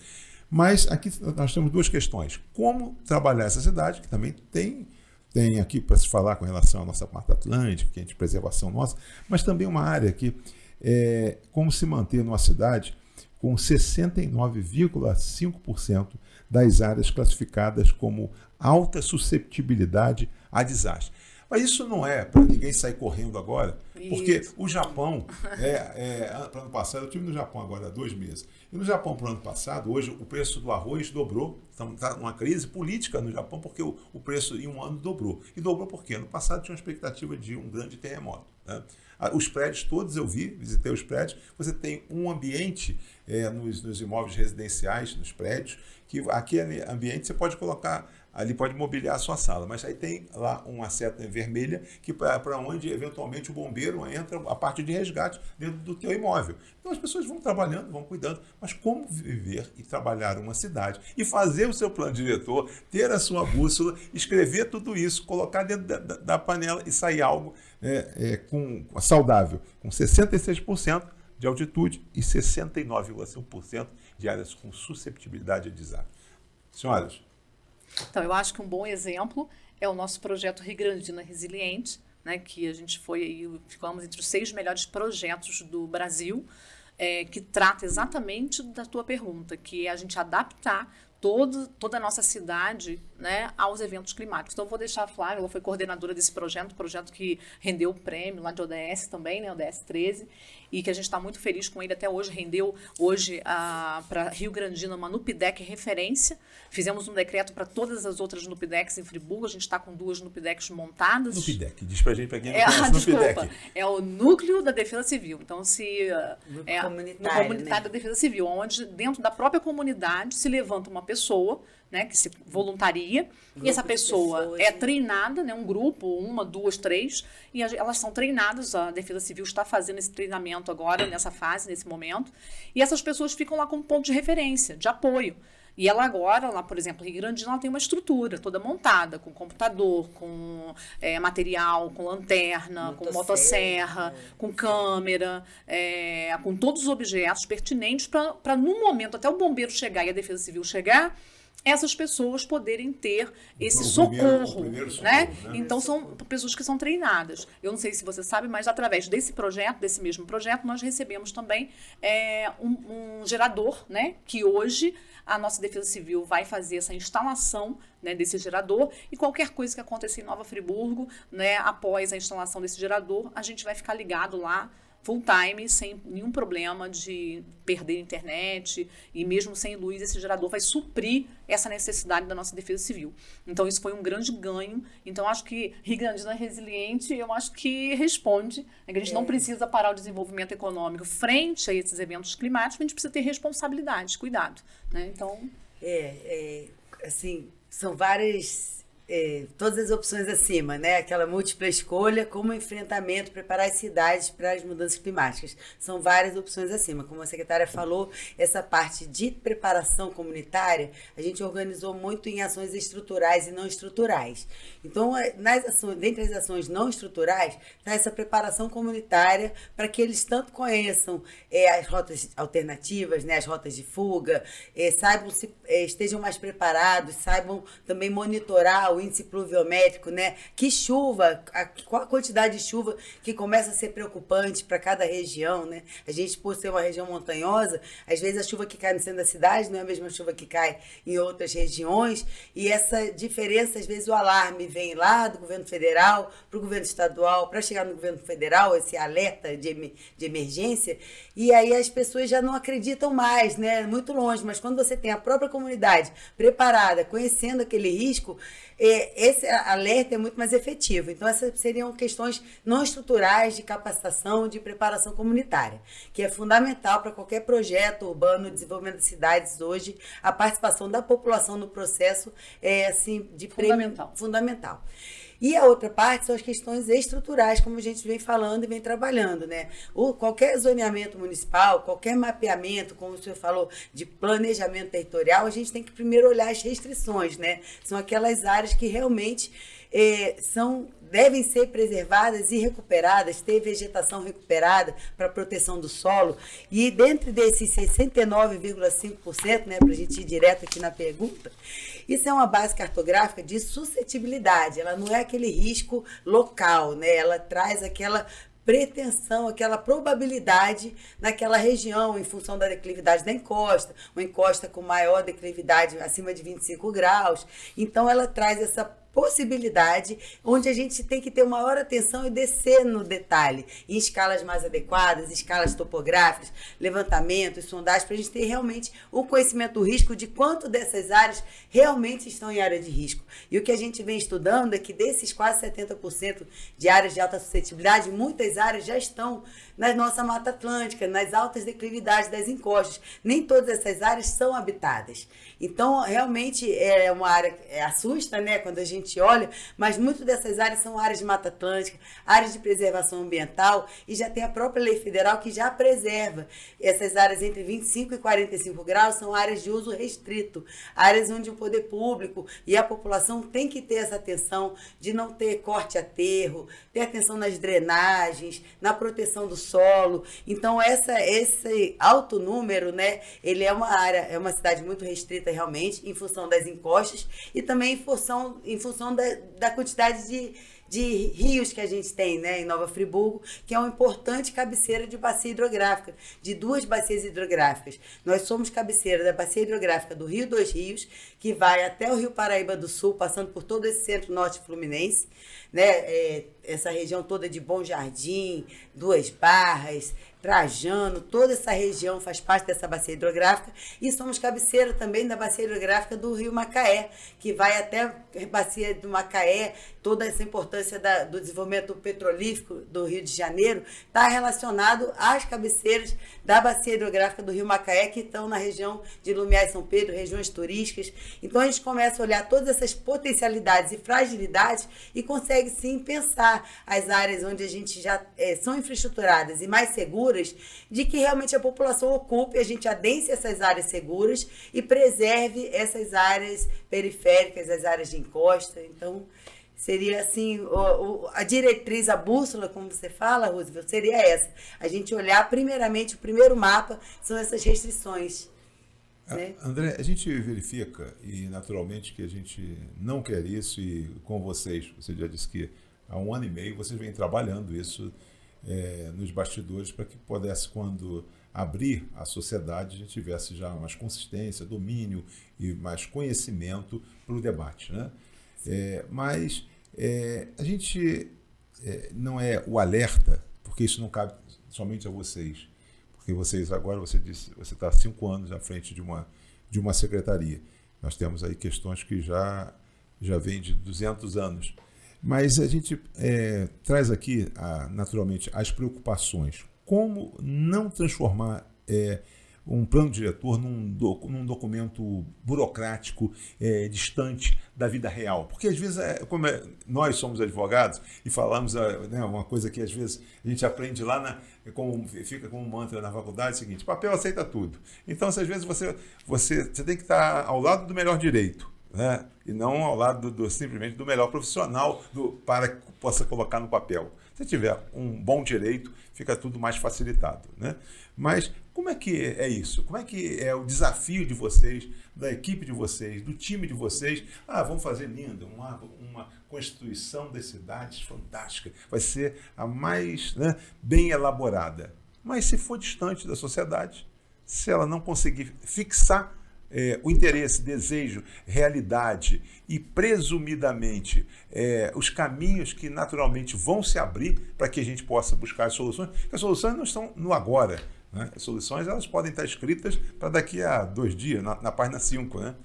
Mas aqui nós temos duas questões. Como trabalhar essa cidade, que também tem tem aqui para se falar com relação à nossa Mata Atlântica, que é de preservação nossa, mas também uma área que é como se manter numa cidade com 69,5% das áreas classificadas como alta susceptibilidade a desastre. Mas isso não é para ninguém sair correndo agora, porque o Japão, para o ano passado, eu estive no Japão agora há 2 meses, e no Japão para o ano passado, hoje o preço do arroz dobrou, está numa crise política no Japão, porque o preço em um ano dobrou. E dobrou por quê? No passado tinha uma expectativa de um grande terremoto, né? Os prédios todos eu visitei os prédios, você tem um ambiente nos imóveis residenciais, nos prédios, que aquele ambiente você pode colocar, ali pode mobiliar a sua sala, mas aí tem lá uma seta vermelha que para onde eventualmente o bombeiro entra a parte de resgate dentro do teu imóvel. Então as pessoas vão trabalhando, vão cuidando, mas como viver e trabalhar uma cidade e fazer o seu plano diretor, ter a sua bússola, escrever tudo isso, colocar dentro da panela e sair algo saudável, com 66% de altitude e 69,5% de áreas com susceptibilidade a desastre. Senhoras, então, eu acho que um bom exemplo é o nosso projeto Rio Grandina Resiliente, né, que a gente ficamos entre os 6 melhores projetos do Brasil, que trata exatamente da tua pergunta, que é a gente adaptar toda a nossa cidade, né, aos eventos climáticos. Então, eu vou deixar a Flávia, ela foi coordenadora desse projeto que rendeu o prêmio lá de ODS também, né, ODS 13, e que a gente está muito feliz com ele até hoje. Rendeu hoje para Rio Grandina uma NUPDEC referência. Fizemos um decreto para todas as outras NUPDECs em Friburgo. A gente está com 2 NUPDECs montadas. NUPDEC, diz para a gente, para quem não conhece NUPDEC. É o Núcleo da Defesa Civil. Então, no comunitário, né? Da Defesa Civil, onde dentro da própria comunidade se levanta uma pessoa, né, que se voluntaria, e essa pessoa é treinada, né, um grupo, 1, 2, 3, e elas são treinadas, a Defesa Civil está fazendo esse treinamento agora, nessa fase, nesse momento, e essas pessoas ficam lá como ponto de referência, de apoio. E ela agora, lá, por exemplo, em Rio Grandina, ela tem uma estrutura toda montada, com computador, com material, com lanterna, com motosserra, com câmera, com todos os objetos pertinentes para, no momento, até o bombeiro chegar e a Defesa Civil chegar, essas pessoas poderem ter esse socorro, né? Então, são pessoas que são treinadas. Eu não sei se você sabe, mas através desse mesmo projeto, nós recebemos também um gerador, né? Que hoje a nossa Defesa Civil vai fazer essa instalação, né, desse gerador, e qualquer coisa que aconteça em Nova Friburgo, né, após a instalação desse gerador, a gente vai ficar ligado lá full time, sem nenhum problema de perder a internet, e mesmo sem luz, esse gerador vai suprir essa necessidade da nossa Defesa Civil. Então, isso foi um grande ganho. Então, acho que Rio Grandina Resiliente, eu acho que responde, né, que a gente não precisa parar o desenvolvimento econômico frente a esses eventos climáticos, a gente precisa ter responsabilidade, cuidado, né? Então... assim, são várias... todas as opções acima, né? Aquela múltipla escolha, como enfrentamento, preparar as cidades para as mudanças climáticas. São várias opções acima. Como a secretária falou, essa parte de preparação comunitária, a gente organizou muito em ações estruturais e não estruturais. Então, dentre as ações não estruturais, está essa preparação comunitária para que eles tanto conheçam as rotas alternativas, né? As rotas de fuga, saibam estejam mais preparados, saibam também monitorar o índice pluviométrico, né? Que chuva, qual a quantidade de chuva que começa a ser preocupante para cada região, né? A gente, por ser uma região montanhosa, às vezes a chuva que cai no centro da cidade não é a mesma chuva que cai em outras regiões, e essa diferença, às vezes o alarme vem lá do governo federal para o governo estadual, para chegar no governo federal, esse alerta de emergência, e aí as pessoas já não acreditam mais, né? Muito longe, mas quando você tem a própria comunidade preparada, conhecendo aquele risco, esse alerta é muito mais efetivo. Então, essas seriam questões não estruturais de capacitação, de preparação comunitária, que é fundamental para qualquer projeto urbano, desenvolvimento de cidades hoje. A participação da população no processo é assim, fundamental. E a outra parte são as questões estruturais, como a gente vem falando e vem trabalhando, né? Qualquer zoneamento municipal, qualquer mapeamento, como o senhor falou, de planejamento territorial, a gente tem que primeiro olhar as restrições, né? São aquelas áreas que realmente devem ser preservadas e recuperadas, ter vegetação recuperada para proteção do solo. E dentro desses 69,5%, né, para a gente ir direto aqui na pergunta, isso é uma base cartográfica de suscetibilidade, ela não é aquele risco local, né? Ela traz aquela pretensão, aquela probabilidade naquela região, em função da declividade da encosta, uma encosta com maior declividade acima de 25 graus. Então, ela traz essa possibilidade onde a gente tem que ter maior atenção e descer no detalhe, em escalas mais adequadas, escalas topográficas, levantamentos, sondagens, para a gente ter realmente um conhecimento do risco de quanto dessas áreas realmente estão em área de risco. E o que a gente vem estudando é que desses quase 70% de áreas de alta suscetibilidade, muitas áreas já estão na nossa Mata Atlântica, nas altas declividades das encostas. Nem todas essas áreas são habitadas. Então, realmente, é uma área que assusta, né, quando a gente olha, mas muitas dessas áreas são áreas de Mata Atlântica, áreas de preservação ambiental, e já tem a própria lei federal que já preserva. Essas áreas entre 25 e 45 graus são áreas de uso restrito, áreas onde o poder público e a população tem que ter essa atenção de não ter corte a aterro, ter atenção nas drenagens, na proteção do solo. Então, esse alto número, né, ele é uma área, é uma cidade muito restrita realmente, em função das encostas e também em função da quantidade de rios que a gente tem, né, em Nova Friburgo, que é uma importante cabeceira de bacia hidrográfica, de 2 bacias hidrográficas. Nós somos cabeceira da bacia hidrográfica do Rio dos Rios, que vai até o Rio Paraíba do Sul, passando por todo esse centro-norte fluminense, né, essa região toda de Bom Jardim, Duas Barras, Trajano, toda essa região faz parte dessa bacia hidrográfica, e somos cabeceira também da bacia hidrográfica do Rio Macaé, que vai até a bacia do Macaé. Toda essa importância do desenvolvimento petrolífero do Rio de Janeiro está relacionado às cabeceiras da bacia hidrográfica do Rio Macaé, que estão na região de Lumiar e São Pedro, regiões turísticas. Então, a gente começa a olhar todas essas potencialidades e fragilidades e consegue, sim, pensar as áreas onde a gente já são infraestruturadas e mais seguras, de que realmente a população ocupe, a gente adense essas áreas seguras e preserve essas áreas periféricas, as áreas de encosta. Então, seria assim, a diretriz, a bússola, como você fala, Roosevelt, seria essa. A gente olhar, primeiramente, o primeiro mapa são essas restrições. Né? André, a gente verifica, e naturalmente que a gente não quer isso, e com vocês, você já disse que há 1 ano e meio vocês vêm trabalhando isso nos bastidores, para que pudesse, quando abrir a sociedade, a gente tivesse já mais consistência, domínio e mais conhecimento para o debate, né? Mas a gente não é o alerta, porque isso não cabe somente a vocês, porque vocês agora, você disse, você está há 5 anos à frente de uma secretaria. Nós temos aí questões que já vêm de 200 anos. Mas a gente traz aqui, naturalmente, as preocupações. Como não transformar um plano diretor num documento burocrático, distante da vida real? Porque, às vezes, como nós somos advogados e falamos uma coisa que, às vezes, a gente aprende lá, fica como um mantra na faculdade, é o seguinte: papel aceita tudo. Então, às vezes, você tem que estar ao lado do melhor direito, né? E não ao lado simplesmente do melhor profissional para que possa colocar no papel. Se tiver um bom direito, fica tudo mais facilitado, né? Mas como é que é isso? Como é que é o desafio de vocês, da equipe de vocês, do time de vocês? Vamos fazer linda, uma constituição das cidades fantástica. Vai ser a mais, né, bem elaborada. Mas se for distante da sociedade, se ela não conseguir fixar o interesse, desejo, realidade e, presumidamente, os caminhos que naturalmente vão se abrir para que a gente possa buscar as soluções, porque as soluções não estão no agora, né? As soluções, elas podem estar escritas para daqui a 2 dias, na página 5, né?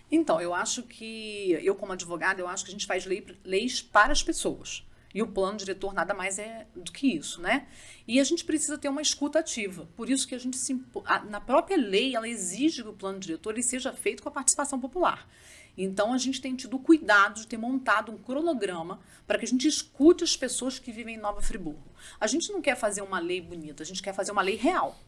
Então, eu acho que, eu como advogada, eu acho que a gente faz leis para as pessoas. E o plano diretor nada mais é do que isso, né? E a gente precisa ter uma escuta ativa. Por isso que a gente na própria lei, ela exige que o plano diretor ele seja feito com a participação popular. Então, a gente tem tido cuidado de ter montado um cronograma para que a gente escute as pessoas que vivem em Nova Friburgo. A gente não quer fazer uma lei bonita, a gente quer fazer uma lei real.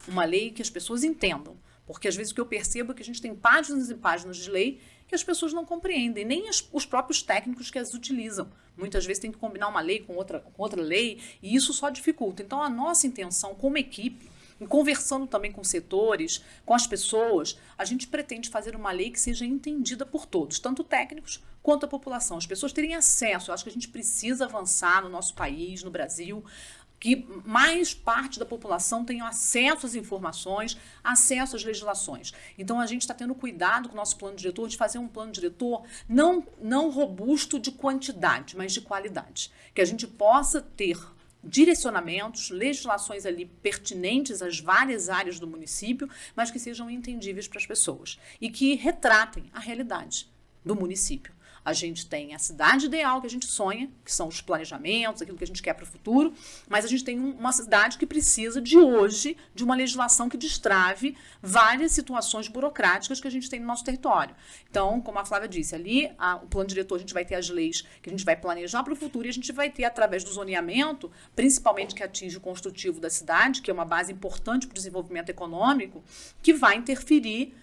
Uma lei que as pessoas entendam. Porque, às vezes, o que eu percebo é que a gente tem páginas e páginas de lei que as pessoas não compreendem, nem os próprios técnicos que as utilizam. Muitas vezes tem que combinar uma lei com outra lei, e isso só dificulta. Então, a nossa intenção como equipe, e conversando também com setores, com as pessoas, a gente pretende fazer uma lei que seja entendida por todos, tanto técnicos quanto a população. As pessoas terem acesso. Eu acho que a gente precisa avançar no nosso país, no Brasil, que mais parte da população tenha acesso às informações, acesso às legislações. Então, a gente está tendo cuidado com o nosso plano diretor de fazer um plano diretor não robusto de quantidade, mas de qualidade. Que a gente possa ter direcionamentos, legislações ali pertinentes às várias áreas do município, mas que sejam entendíveis para as pessoas e que retratem a realidade do município. A gente tem a cidade ideal que a gente sonha, que são os planejamentos, aquilo que a gente quer para o futuro, mas a gente tem uma cidade que precisa de hoje de uma legislação que destrave várias situações burocráticas que a gente tem no nosso território. Então, como a Flávia disse, ali o plano diretor, a gente vai ter as leis que a gente vai planejar para o futuro e a gente vai ter, através do zoneamento, principalmente que atinge o construtivo da cidade, que é uma base importante para o desenvolvimento econômico, que vai interferir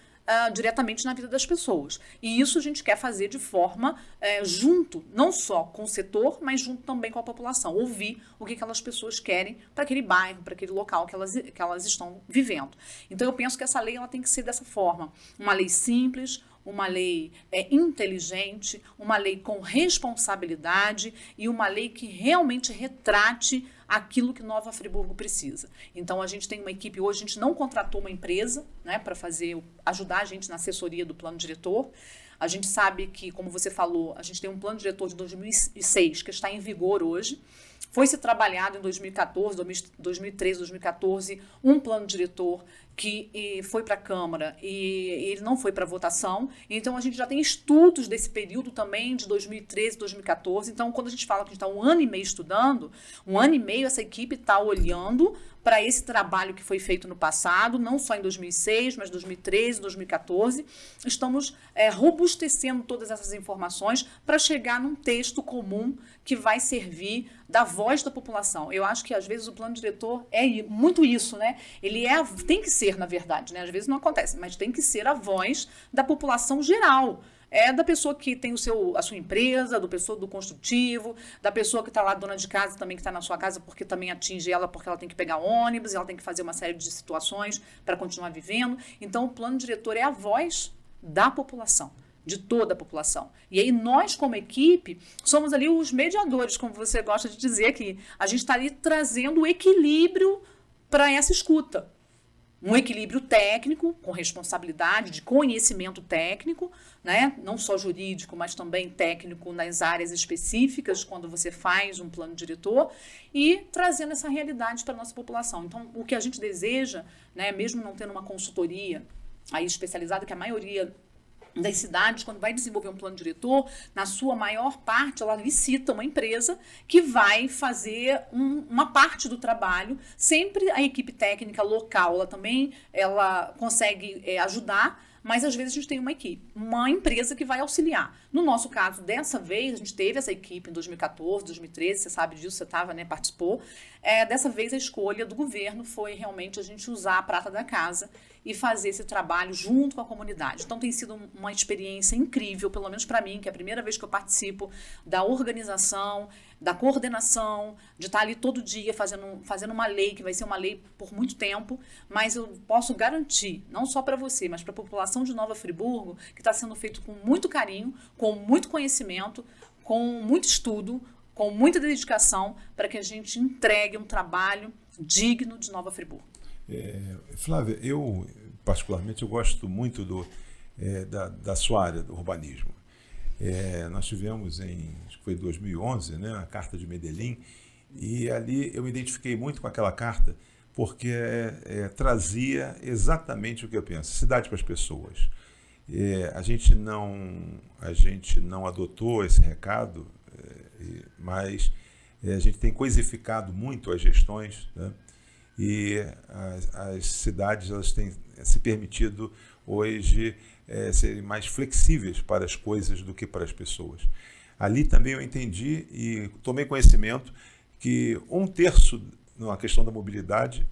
diretamente na vida das pessoas. E isso a gente quer fazer de forma junto, não só com o setor, mas junto também com a população. Ouvir o que aquelas pessoas querem para aquele bairro, para aquele local que elas estão vivendo. Então, eu penso que essa lei ela tem que ser dessa forma. Uma lei simples, uma lei inteligente, uma lei com responsabilidade e uma lei que realmente retrate aquilo que Nova Friburgo precisa. Então, a gente tem uma equipe hoje, a gente não contratou uma empresa, né, para ajudar a gente na assessoria do plano diretor. A gente sabe que, como você falou, a gente tem um plano diretor de 2006 que está em vigor hoje. Foi-se trabalhado em 2014, 2013, 2014, um plano diretor que foi para a Câmara e ele não foi para votação. Então, a gente já tem estudos desse período também, de 2013, 2014. Então, quando a gente fala que a gente está 1 ano e meio estudando, 1 ano e meio essa equipe está olhando para esse trabalho que foi feito no passado, não só em 2006, mas 2013, 2014. Estamos robustecendo todas essas informações para chegar num texto comum que vai servir da voz da população. Eu acho que, às vezes, o plano diretor é muito isso, né? Ele tem que ser, na verdade, né? Às vezes não acontece, mas tem que ser a voz da população geral. Da pessoa que tem a sua empresa, do construtivo, da pessoa que está lá, dona de casa também, que está na sua casa, porque também atinge ela, porque ela tem que pegar ônibus, ela tem que fazer uma série de situações para continuar vivendo. Então, o plano diretor é a voz da população, de toda a população. E aí nós, como equipe, somos ali os mediadores, como você gosta de dizer aqui. A gente está ali trazendo o equilíbrio para essa escuta. Um equilíbrio técnico, com responsabilidade, de conhecimento técnico, né? Não só jurídico, mas também técnico nas áreas específicas, quando você faz um plano diretor, e trazendo essa realidade para a nossa população. Então, o que a gente deseja, né, mesmo não tendo uma consultoria aí especializada, que a maioria das cidades, quando vai desenvolver um plano diretor, na sua maior parte, ela licita uma empresa que vai fazer uma parte do trabalho. Sempre a equipe técnica local, ela consegue ajudar, mas às vezes a gente tem uma empresa que vai auxiliar. No nosso caso, dessa vez, a gente teve essa equipe em 2014, 2013, você sabe disso, você estava, né, participou. Dessa vez, a escolha do governo foi realmente a gente usar a prata da casa e fazer esse trabalho junto com a comunidade. Então, tem sido uma experiência incrível, pelo menos para mim, que é a primeira vez que eu participo da organização, da coordenação, de estar ali todo dia fazendo uma lei, que vai ser uma lei por muito tempo, mas eu posso garantir, não só para você, mas para a população de Nova Friburgo, que está sendo feito com muito carinho, com muito conhecimento, com muito estudo, com muita dedicação, para que a gente entregue um trabalho digno de Nova Friburgo. Flávia, eu particularmente eu gosto muito da sua área do urbanismo. Nós tivemos acho que foi 2011, né, a Carta de Medellín, e ali eu me identifiquei muito com aquela carta porque trazia exatamente o que eu penso, cidade para as pessoas. A gente não adotou esse recado, mas a gente tem coisificado muito as gestões, né? E as cidades elas têm se permitido hoje serem mais flexíveis para as coisas do que para as pessoas. Ali também eu entendi e tomei conhecimento que 1/3 na questão da mobilidade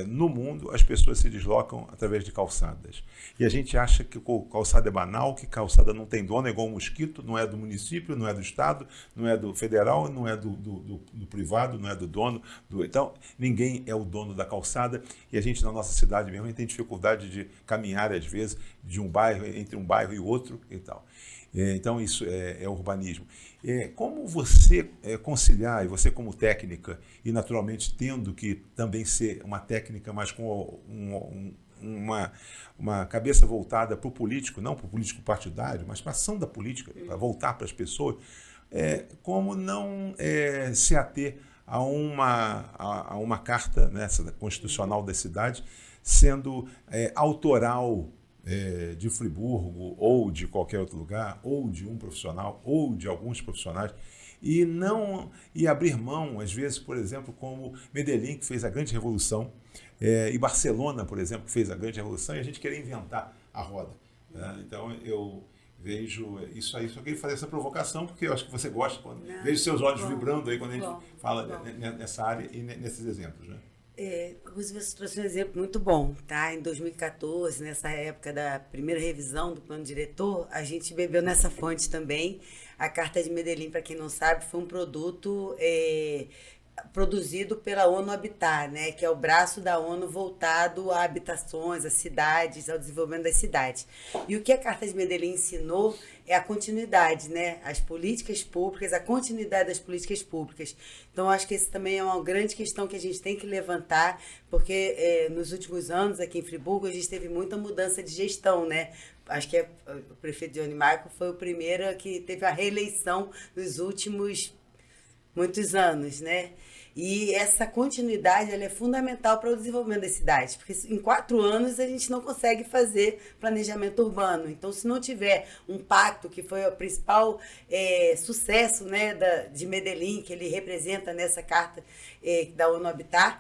no mundo, as pessoas se deslocam através de calçadas. E a gente acha que calçada é banal, que calçada não tem dono, é igual um mosquito, não é do município, não é do Estado, não é do federal, não é do privado, não é do dono. Então, ninguém é o dono da calçada. E a gente, na nossa cidade mesmo, a gente tem dificuldade de caminhar, às vezes, de um bairro, entre um bairro e outro e tal. Então, isso é urbanismo. Como você conciliar, e você como técnica, e naturalmente tendo que também ser uma técnica, mas com uma cabeça voltada para o político, não para o político partidário, mas para a ação da política, para voltar para as pessoas, como não se ater a uma carta, né, constitucional da cidade, sendo autoral de Friburgo ou de qualquer outro lugar, ou de um profissional, ou de alguns profissionais, e abrir mão, às vezes, por exemplo, como Medellín, que fez a grande revolução, e Barcelona, por exemplo, que fez a grande revolução, e a gente querer inventar a roda. Né? Então, eu vejo isso aí, só queria fazer essa provocação, porque eu acho que você gosta, vejo seus olhos vibrando aí quando a gente fala nessa área e nesses exemplos, né? Inclusive, você trouxe um exemplo muito bom, tá? Em 2014, nessa época da primeira revisão do plano diretor, a gente bebeu nessa fonte também. A Carta de Medellín, para quem não sabe, foi um produto produzido pela ONU Habitat, né? Que é o braço da ONU voltado a habitações, a cidades, ao desenvolvimento das cidades. E o que a Carta de Medellín ensinou é a continuidade, né? As políticas públicas, a continuidade das políticas públicas. Então, acho que esse também é uma grande questão que a gente tem que levantar, porque nos últimos anos, aqui em Friburgo, a gente teve muita mudança de gestão, né? Acho que o prefeito Johnny Marco foi o primeiro que teve a reeleição nos últimos muitos anos, né? E essa continuidade ela é fundamental para o desenvolvimento das cidades, porque em 4 anos a gente não consegue fazer planejamento urbano. Então, se não tiver um pacto, que foi o principal sucesso, né, de Medellín, que ele representa nessa carta da ONU Habitat,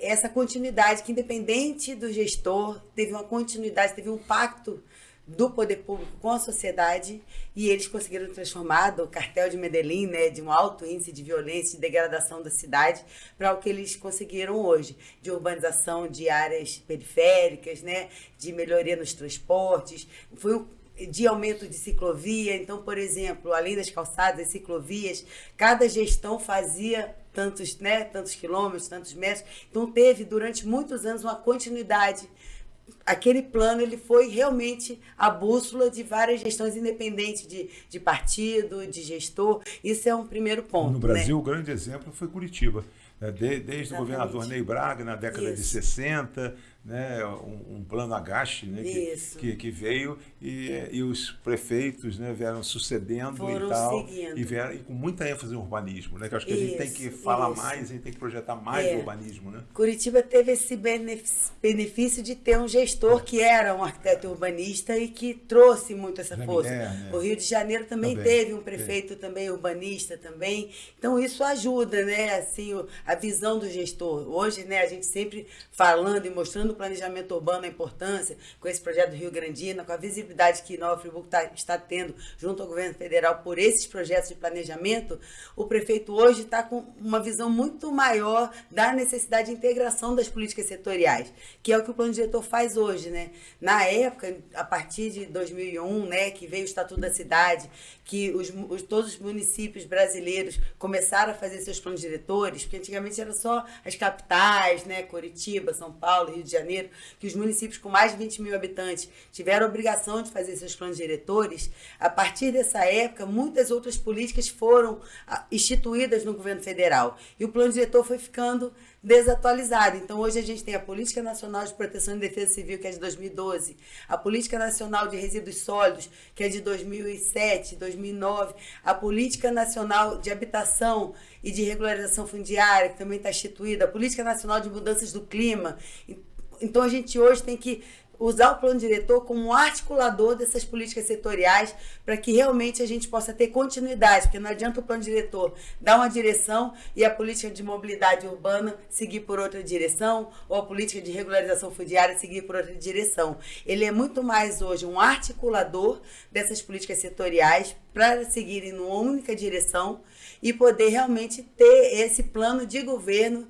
essa continuidade que, independente do gestor, teve uma continuidade, teve um pacto do poder público com a sociedade, e eles conseguiram transformar do cartel de Medellín, né, de um alto índice de violência e degradação da cidade, para o que eles conseguiram hoje, de urbanização de áreas periféricas, né, de melhoria nos transportes, de aumento de ciclovia. Então, por exemplo, além das calçadas, as ciclovias, cada gestão fazia tantos quilômetros, tantos metros. Então, teve durante muitos anos uma continuidade. Aquele plano ele foi realmente a bússola de várias gestões, independente de partido, de gestor. Isso é um primeiro ponto. No Brasil, né? O grande exemplo foi Curitiba. Desde o governador Ney Braga, na década de 60, né, um plano Agache, né, que veio e os prefeitos, né, vieram sucedendo foram e tal, seguindo. E com muita ênfase no urbanismo, né, que eu acho que a gente tem que falar mais, a gente tem que projetar mais o urbanismo. Né? Curitiba teve esse benefício de ter um gestor que era um arquiteto urbanista e que trouxe muito essa força. Né? O Rio de Janeiro também teve um prefeito também urbanista também. Então isso ajuda, né, assim, a visão do gestor. Hoje, né, a gente sempre falando e mostrando o planejamento urbano, a importância, com esse projeto do Rio Grandina, com a visibilidade que Nova Friburgo está tendo junto ao governo federal por esses projetos de planejamento, o prefeito hoje está com uma visão muito maior da necessidade de integração das políticas setoriais, que é o que o plano diretor faz hoje, né? Na época, a partir de 2001, né, que veio o Estatuto da Cidade, que todos os municípios brasileiros começaram a fazer seus planos diretores, porque antigamente era só as capitais, né, Curitiba, São Paulo, Rio de Janeiro, que os municípios com mais de 20 mil habitantes tiveram a obrigação de fazer seus planos diretores. A partir dessa época, muitas outras políticas foram instituídas no governo federal. E o plano diretor foi ficando desatualizado. Então, hoje a gente tem a Política Nacional de Proteção e Defesa Civil, que é de 2012, a Política Nacional de Resíduos Sólidos, que é de 2007, 2009, a Política Nacional de Habitação e de Regularização Fundiária, que também está instituída, a Política Nacional de Mudanças do Clima. Então, a gente hoje tem que usar o plano diretor como um articulador dessas políticas setoriais para que realmente a gente possa ter continuidade, porque não adianta o plano diretor dar uma direção e a política de mobilidade urbana seguir por outra direção, ou a política de regularização fundiária seguir por outra direção. Ele é muito mais hoje um articulador dessas políticas setoriais para seguirem numa única direção e poder realmente ter esse plano de governo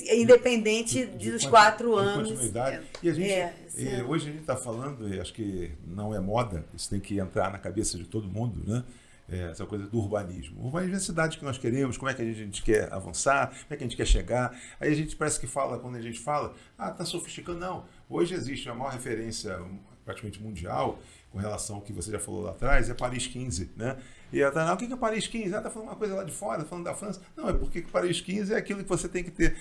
independente dos 4 anos. Continuidade. E a gente, hoje a gente está falando, e acho que não é moda, isso tem que entrar na cabeça de todo mundo, né? Essa coisa do urbanismo. O urbanismo é a cidade que nós queremos, como é que a gente quer avançar, como é que a gente quer chegar. Aí a gente parece que fala, quando a gente fala, está sofisticando. Não. Hoje existe a maior referência praticamente mundial com relação ao que você já falou lá atrás, é Paris 15, né? E ela tá, o que é Paris 15? Ela está falando uma coisa lá de fora, falando da França. Não, é porque Paris 15 é aquilo que você tem que ter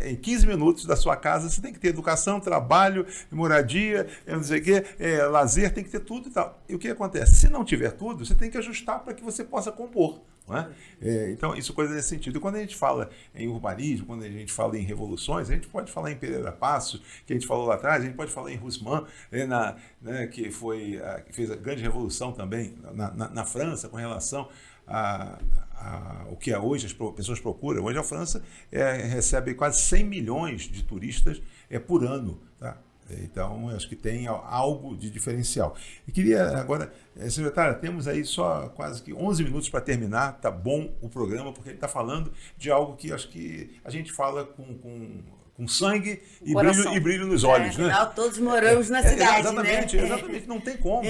em 15 minutos da sua casa, você tem que ter educação, trabalho, moradia, não sei o quê, lazer, tem que ter tudo e tal. E o que acontece? Se não tiver tudo, você tem que ajustar para que você possa compor. Não é? Então, isso é coisa nesse sentido. E quando a gente fala em urbanismo, quando a gente fala em revoluções, a gente pode falar em Pereira Passos, que a gente falou lá atrás, a gente pode falar em Haussmann, que fez a grande revolução também na França com relação o que hoje as pessoas procuram. Hoje a França recebe quase 100 milhões de turistas por ano, tá? Então, acho que tem algo de diferencial. E queria agora, secretária, temos aí só quase que 11 minutos para terminar, tá bom o programa, porque ele está falando de algo que acho que a gente fala com sangue e brilho nos olhos. Afinal, todos moramos na cidade, exatamente, né? Exatamente, não tem como.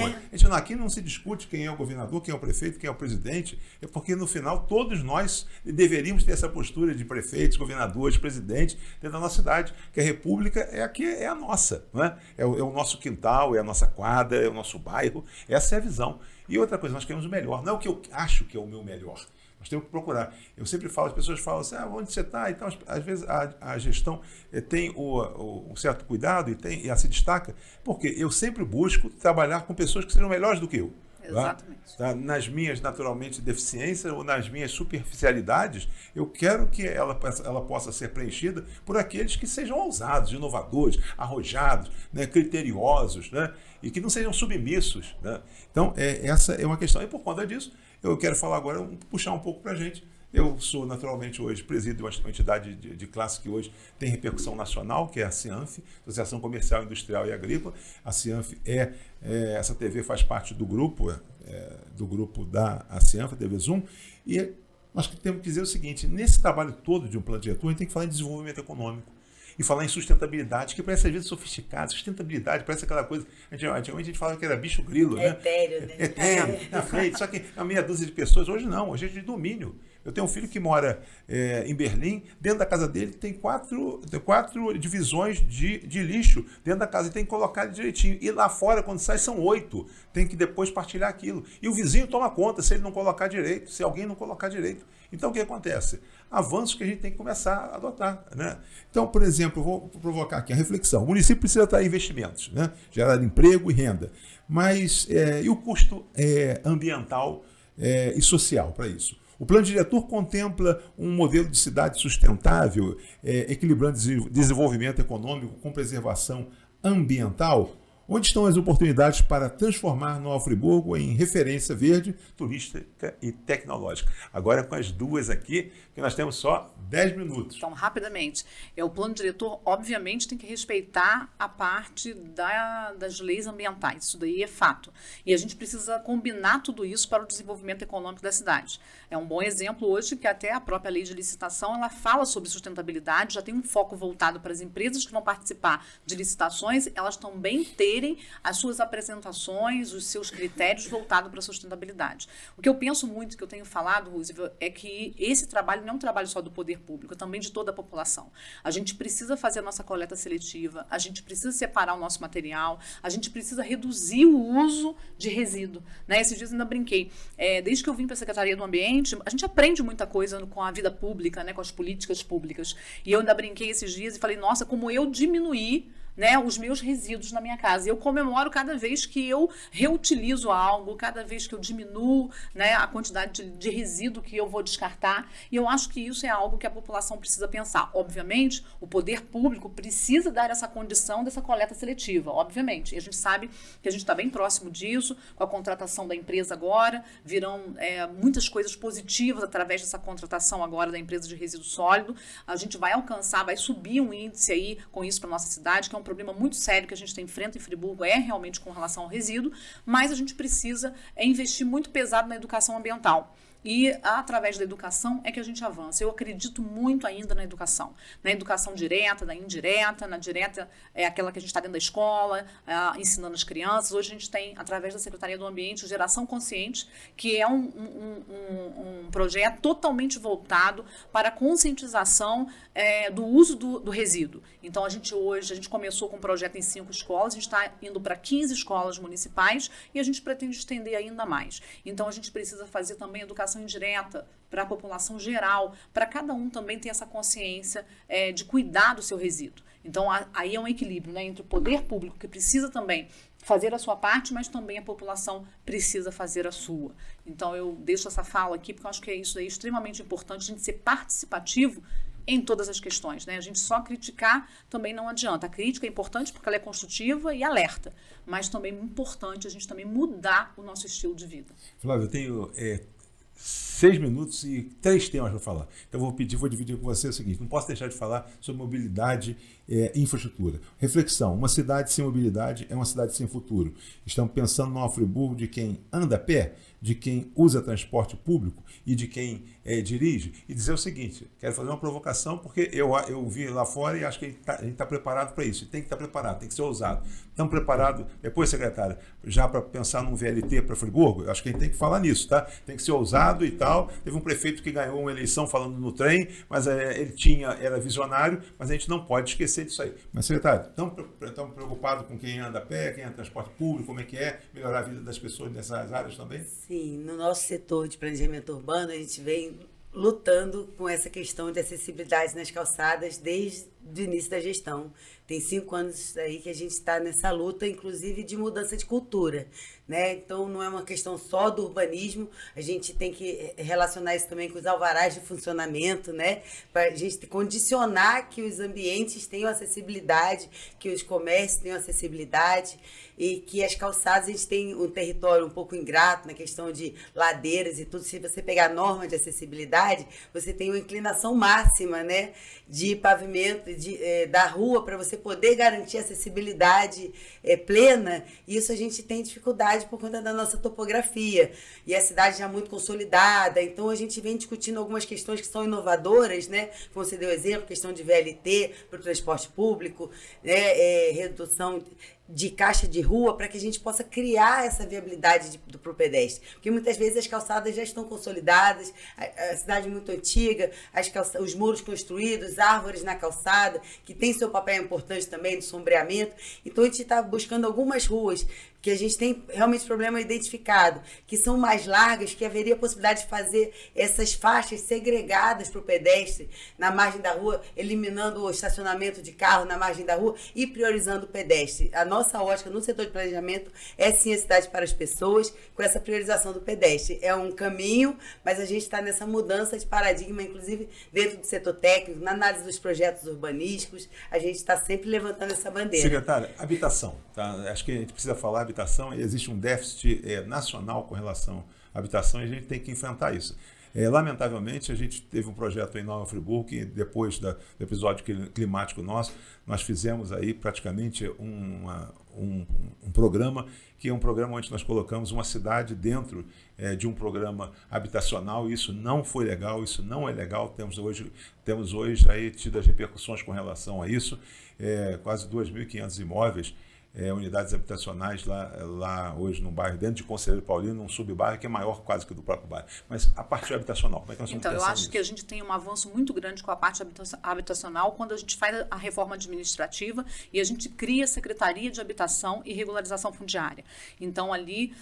Aqui não se discute quem é o governador, quem é o prefeito, quem é o presidente, porque no final todos nós deveríamos ter essa postura de prefeitos, governadores, presidentes dentro da nossa cidade, que a república é a nossa, não é? É o nosso quintal, é a nossa quadra, é o nosso bairro, essa é a visão. E outra coisa, nós queremos o melhor, não é o que eu acho que é o meu melhor. Nós temos que procurar. Eu sempre falo, as pessoas falam assim, onde você está? Então, às vezes a gestão tem um certo cuidado e se destaca, porque eu sempre busco trabalhar com pessoas que sejam melhores do que eu. Exatamente. Tá? Nas minhas, naturalmente, deficiências ou nas minhas superficialidades, eu quero que ela possa ser preenchida por aqueles que sejam ousados, inovadores, arrojados, né, criteriosos, né, e que não sejam submissos. Né? Então, essa é uma questão. E por conta disso, eu quero falar agora, puxar um pouco para a gente. Eu sou, naturalmente, hoje, presido uma entidade de classe que hoje tem repercussão nacional, que é a CIANF, Associação Comercial, Industrial e Agrícola. A CIANF essa TV faz parte do grupo da CIANF, a TV Zoom, e nós temos que dizer o seguinte, nesse trabalho todo de um plano diretor, a gente tem que falar em desenvolvimento econômico e falar em sustentabilidade, que parece às vezes sofisticado. Sustentabilidade parece aquela coisa, antigamente a gente falava que era bicho grilo, né? Etéreo, né? Etéreo, na frente, só que a meia dúzia de pessoas, hoje não, hoje é de domínio. Eu tenho um filho que mora em Berlim, dentro da casa dele tem quatro divisões de lixo dentro da casa, e tem que colocar direitinho. E lá fora, quando sai, são 8. Tem que depois partilhar aquilo. E o vizinho toma conta se ele não colocar direito, se alguém não colocar direito. Então, o que acontece? Avanços que a gente tem que começar a adotar. Né? Então, por exemplo, eu vou provocar aqui a reflexão. O município precisa atrair investimentos, né? Gerar emprego e renda. Mas, e o custo ambiental e social para isso? O plano diretor contempla um modelo de cidade sustentável, equilibrando desenvolvimento econômico com preservação ambiental. Onde estão as oportunidades para transformar Nova Friburgo em referência verde, turística e tecnológica? Agora com as duas aqui, que nós temos só 10 minutos. Então, rapidamente, o plano diretor, obviamente, tem que respeitar a parte das leis ambientais. Isso daí é fato. E a gente precisa combinar tudo isso para o desenvolvimento econômico da cidade. É um bom exemplo hoje que até a própria lei de licitação, ela fala sobre sustentabilidade, já tem um foco voltado para as empresas que vão participar de licitações, elas também terem as suas apresentações, os seus critérios voltados para a sustentabilidade. O que eu penso muito, que eu tenho falado, Roosevelt, é que esse trabalho não é um trabalho só do poder público, é também de toda a população. A gente precisa fazer a nossa coleta seletiva, a gente precisa separar o nosso material, a gente precisa reduzir o uso de resíduo. Né? Esses dias eu ainda brinquei. Desde que eu vim para a Secretaria do Ambiente, a gente aprende muita coisa com a vida pública, né? Com as políticas públicas. E eu ainda brinquei esses dias e falei, nossa, como eu diminuí, né, os meus resíduos na minha casa. Eu comemoro cada vez que eu reutilizo algo, cada vez que eu diminuo, né, a quantidade de resíduo que eu vou descartar. E eu acho que isso é algo que a população precisa pensar. Obviamente, o poder público precisa dar essa condição dessa coleta seletiva, obviamente. E a gente sabe que a gente está bem próximo disso, com a contratação da empresa agora. Virão muitas coisas positivas através dessa contratação agora da empresa de resíduo sólido. A gente vai alcançar, vai subir um índice aí com isso para nossa cidade, que é um problema muito sério que a gente tem enfrenta em Friburgo, realmente com relação ao resíduo, mas a gente precisa investir muito pesado na educação ambiental. e através da educação é que a gente avança. Eu acredito muito ainda na educação direta, na indireta. Na direta é aquela que a gente está dentro da escola, ensinando as crianças. Hoje a gente tem, através da Secretaria do Ambiente, Geração Consciente, que é um projeto totalmente voltado para a conscientização do uso do resíduo. Então, a gente começou com um projeto em 5 escolas, a gente está indo para 15 escolas municipais e a gente pretende estender ainda mais. Então, a gente precisa fazer também educação indireta para a população geral, para cada um também ter essa consciência de cuidar do seu resíduo. Então, aí é um equilíbrio, né, entre o poder público, que precisa também fazer a sua parte, mas também a população precisa fazer a sua. Então, eu deixo essa fala aqui, porque eu acho que é isso aí extremamente importante, a gente ser participativo em todas as questões, né? A gente só criticar também não adianta. A crítica é importante porque ela é construtiva e alerta, mas também é importante a gente também mudar o nosso estilo de vida. Flávio, eu tenho 6 minutos e 3 temas para falar. Então vou dividir com você o seguinte: não posso deixar de falar sobre mobilidade e infraestrutura. Reflexão: uma cidade sem mobilidade é uma cidade sem futuro. Estamos pensando no Friburgo de quem anda a pé, de quem usa transporte público e de quem dirige, e dizer o seguinte: quero fazer uma provocação porque eu vi lá fora e acho que a gente está preparado para isso, e tem que estar preparado, tem que ser ousado. Estamos preparados, depois, secretária, já para pensar num VLT para Friburgo? Eu acho que a gente tem que falar nisso, tá? Tem que ser ousado e tal. Teve um prefeito que ganhou uma eleição falando no trem, mas ele era visionário, mas a gente não pode esquecer disso aí. Mas, secretário, estamos preocupados com quem anda a pé, quem anda transporte público, como é que é melhorar a vida das pessoas nessas áreas também? Sim, no nosso setor de planejamento urbano, a gente vem lutando com essa questão de acessibilidade nas calçadas desde o início da gestão. Tem 5 anos aí que a gente está nessa luta, inclusive de mudança de cultura, né? Então, não é uma questão só do urbanismo, a gente tem que relacionar isso também com os alvarás de funcionamento, né? Para a gente condicionar que os ambientes tenham acessibilidade, que os comércios tenham acessibilidade e que as calçadas, a gente tem um território um pouco ingrato na questão de ladeiras e tudo. Se você pegar a norma de acessibilidade, você tem uma inclinação máxima, né, de pavimento da rua para você poder garantir acessibilidade plena. Isso a gente tem dificuldade por conta da nossa topografia. E a cidade já é muito consolidada, então a gente vem discutindo algumas questões que são inovadoras, né? Como você deu exemplo, questão de VLT para o transporte público, né? Redução de caixa de rua, para que a gente possa criar essa viabilidade para o pedestre. Porque muitas vezes as calçadas já estão consolidadas, a cidade é muito antiga, os muros construídos, árvores na calçada, que tem seu papel importante também de sombreamento. Então a gente está buscando algumas ruas que a gente tem realmente problema identificado, que são mais largas, que haveria a possibilidade de fazer essas faixas segregadas para o pedestre na margem da rua, eliminando o estacionamento de carro na margem da rua e priorizando o pedestre. A nossa ótica no setor de planejamento é sim a cidade para as pessoas, com essa priorização do pedestre. É um caminho, mas a gente está nessa mudança de paradigma, inclusive dentro do setor técnico, na análise dos projetos urbanísticos, a gente está sempre levantando essa bandeira. Secretária, habitação, tá? Acho que a gente precisa falar habitação, e existe um déficit nacional com relação à habitação, e a gente tem que enfrentar isso. Lamentavelmente, a gente teve um projeto em Nova Friburgo, que depois do episódio climático nosso, nós fizemos aí praticamente um programa, que é um programa onde nós colocamos uma cidade dentro de um programa habitacional, e isso não foi legal, isso não é legal. Temos hoje aí tido as repercussões com relação a isso, quase 2.500 imóveis, unidades habitacionais lá hoje no bairro, dentro de Conselheiro Paulino, num subbairro que é maior quase que do próprio bairro. Mas a parte habitacional, como é que nós estamos pensando? Então, eu acho nisso? que a gente tem um avanço muito grande com a parte habitacional quando a gente faz a reforma administrativa e a gente cria a Secretaria de Habitação e Regularização Fundiária. Então, ali,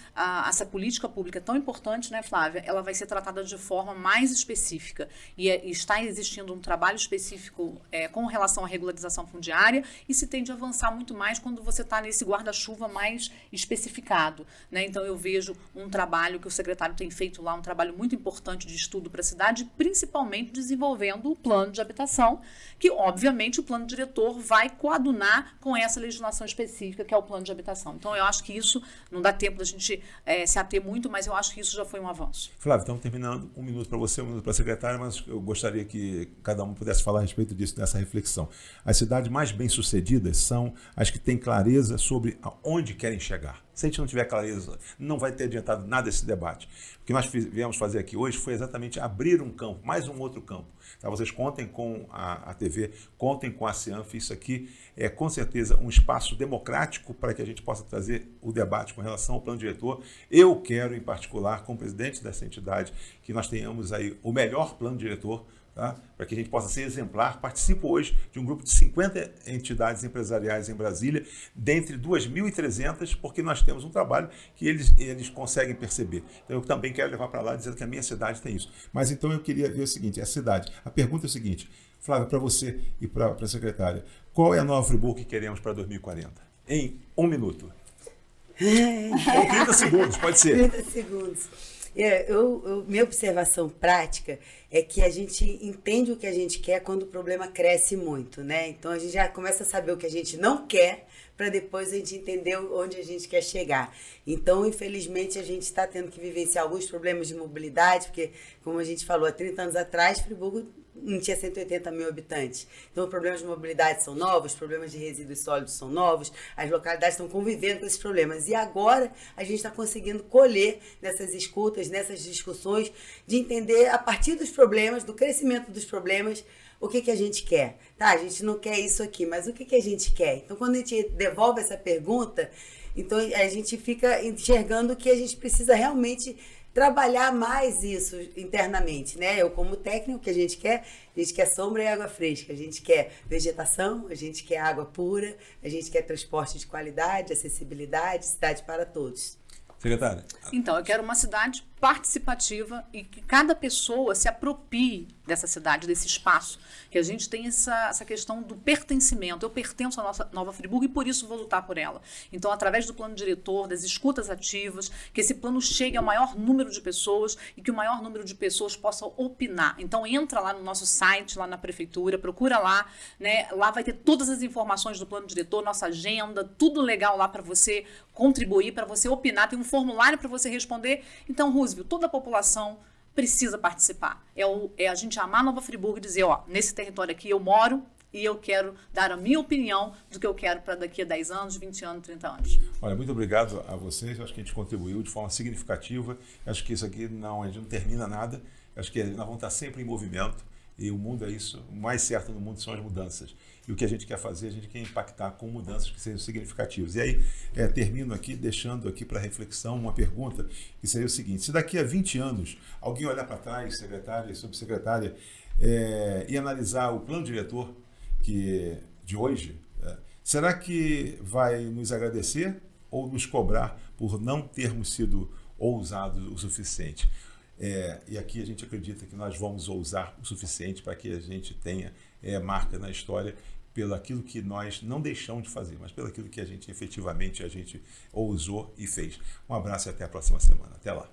essa política pública tão importante, né, Flávia, ela vai ser tratada de forma mais específica. E está existindo um trabalho específico com relação à regularização fundiária, e se tende a avançar muito mais quando você está nesse guarda-chuva mais especificado, né? Então, eu vejo um trabalho que o secretário tem feito lá, um trabalho muito importante de estudo para a cidade, principalmente desenvolvendo o plano de habitação, que, obviamente, o plano diretor vai coadunar com essa legislação específica, que é o plano de habitação. Então, eu acho que isso, não dá tempo da gente se ater muito, mas eu acho que isso já foi um avanço. Flávio, estamos terminando. 1 minuto para você, 1 minuto para a secretária, mas eu gostaria que cada um pudesse falar a respeito disso, nessa reflexão. As cidades mais bem-sucedidas são as que têm clareza clareza sobre aonde querem chegar. Se a gente não tiver clareza, não vai ter adiantado nada esse debate. O que nós viemos fazer aqui hoje foi exatamente abrir um campo, mais um outro campo. Tá? Vocês contem com a TV, contem com a Cianf. Isso aqui é, com certeza, um espaço democrático para que a gente possa trazer o debate com relação ao plano diretor. Eu quero, em particular, como presidente dessa entidade, que nós tenhamos aí o melhor plano diretor, tá? Para que a gente possa ser exemplar. Participo hoje de um grupo de 50 entidades empresariais em Brasília, dentre 2.300, porque nós temos um trabalho que eles conseguem perceber. Então, eu também quero levar para lá dizendo que a minha cidade tem isso. Mas então eu queria ver o seguinte, a cidade. A pergunta é o seguinte, Flávia, para você e para a secretária, qual é a Nova Friburgo que queremos para 2040? Em 1 minuto. Ou 30 segundos, pode ser. 30 segundos. Minha observação prática é que a gente entende o que a gente quer quando o problema cresce muito, né? Então a gente já começa a saber o que a gente não quer para depois a gente entender onde a gente quer chegar. Então, infelizmente, a gente está tendo que vivenciar alguns problemas de mobilidade, porque, como a gente falou, há 30 anos atrás, Friburgo não tinha 180 mil habitantes. Então, os problemas de mobilidade são novos, os problemas de resíduos sólidos são novos, as localidades estão convivendo com esses problemas. E agora, a gente está conseguindo colher nessas escutas, nessas discussões, de entender, a partir dos problemas, do crescimento dos problemas, o que a gente quer. Tá, a gente não quer isso aqui, mas o que a gente quer? Então, quando a gente devolve essa pergunta, então a gente fica enxergando que a gente precisa realmente trabalhar mais isso internamente, né? Eu, como técnico, o que a gente quer sombra e água fresca, a gente quer vegetação, a gente quer água pura, a gente quer transporte de qualidade, acessibilidade, cidade para todos. Secretária. Então, eu quero uma cidade participativa e que cada pessoa se aproprie dessa cidade, desse espaço. Que a gente tem essa questão do pertencimento. Eu pertenço à nossa Nova Friburgo e por isso vou lutar por ela. Então, através do plano diretor, das escutas ativas, que esse plano chegue ao maior número de pessoas e que o maior número de pessoas possa opinar. Então, entra lá no nosso site, lá na prefeitura, procura lá, né? Lá vai ter todas as informações do plano diretor, nossa agenda, tudo legal lá para você contribuir, para você opinar. Tem um formulário para você responder. Então, Roosevelt, toda a população precisa participar. É a gente amar Nova Friburgo e dizer, ó, nesse território aqui eu moro e eu quero dar a minha opinião do que eu quero para daqui a 10 anos, 20 anos, 30 anos. Olha, muito obrigado a vocês. Eu acho que a gente contribuiu de forma significativa. Eu acho que isso aqui a gente não termina nada. Eu acho que nós vamos estar sempre em movimento. E o mundo é isso. O mais certo no mundo são as mudanças. E o que a gente quer fazer, a gente quer impactar com mudanças que sejam significativas. E aí, termino aqui, deixando aqui para reflexão uma pergunta, que seria o seguinte: se daqui a 20 anos alguém olhar para trás, secretária e subsecretária, e analisar o plano diretor de hoje, será que vai nos agradecer ou nos cobrar por não termos sido ousados o suficiente? E aqui a gente acredita que nós vamos ousar o suficiente para que a gente tenha marca na história pelo aquilo que nós não deixamos de fazer, mas pelo aquilo que a gente efetivamente ousou e fez. Um abraço e até a próxima semana. Até lá.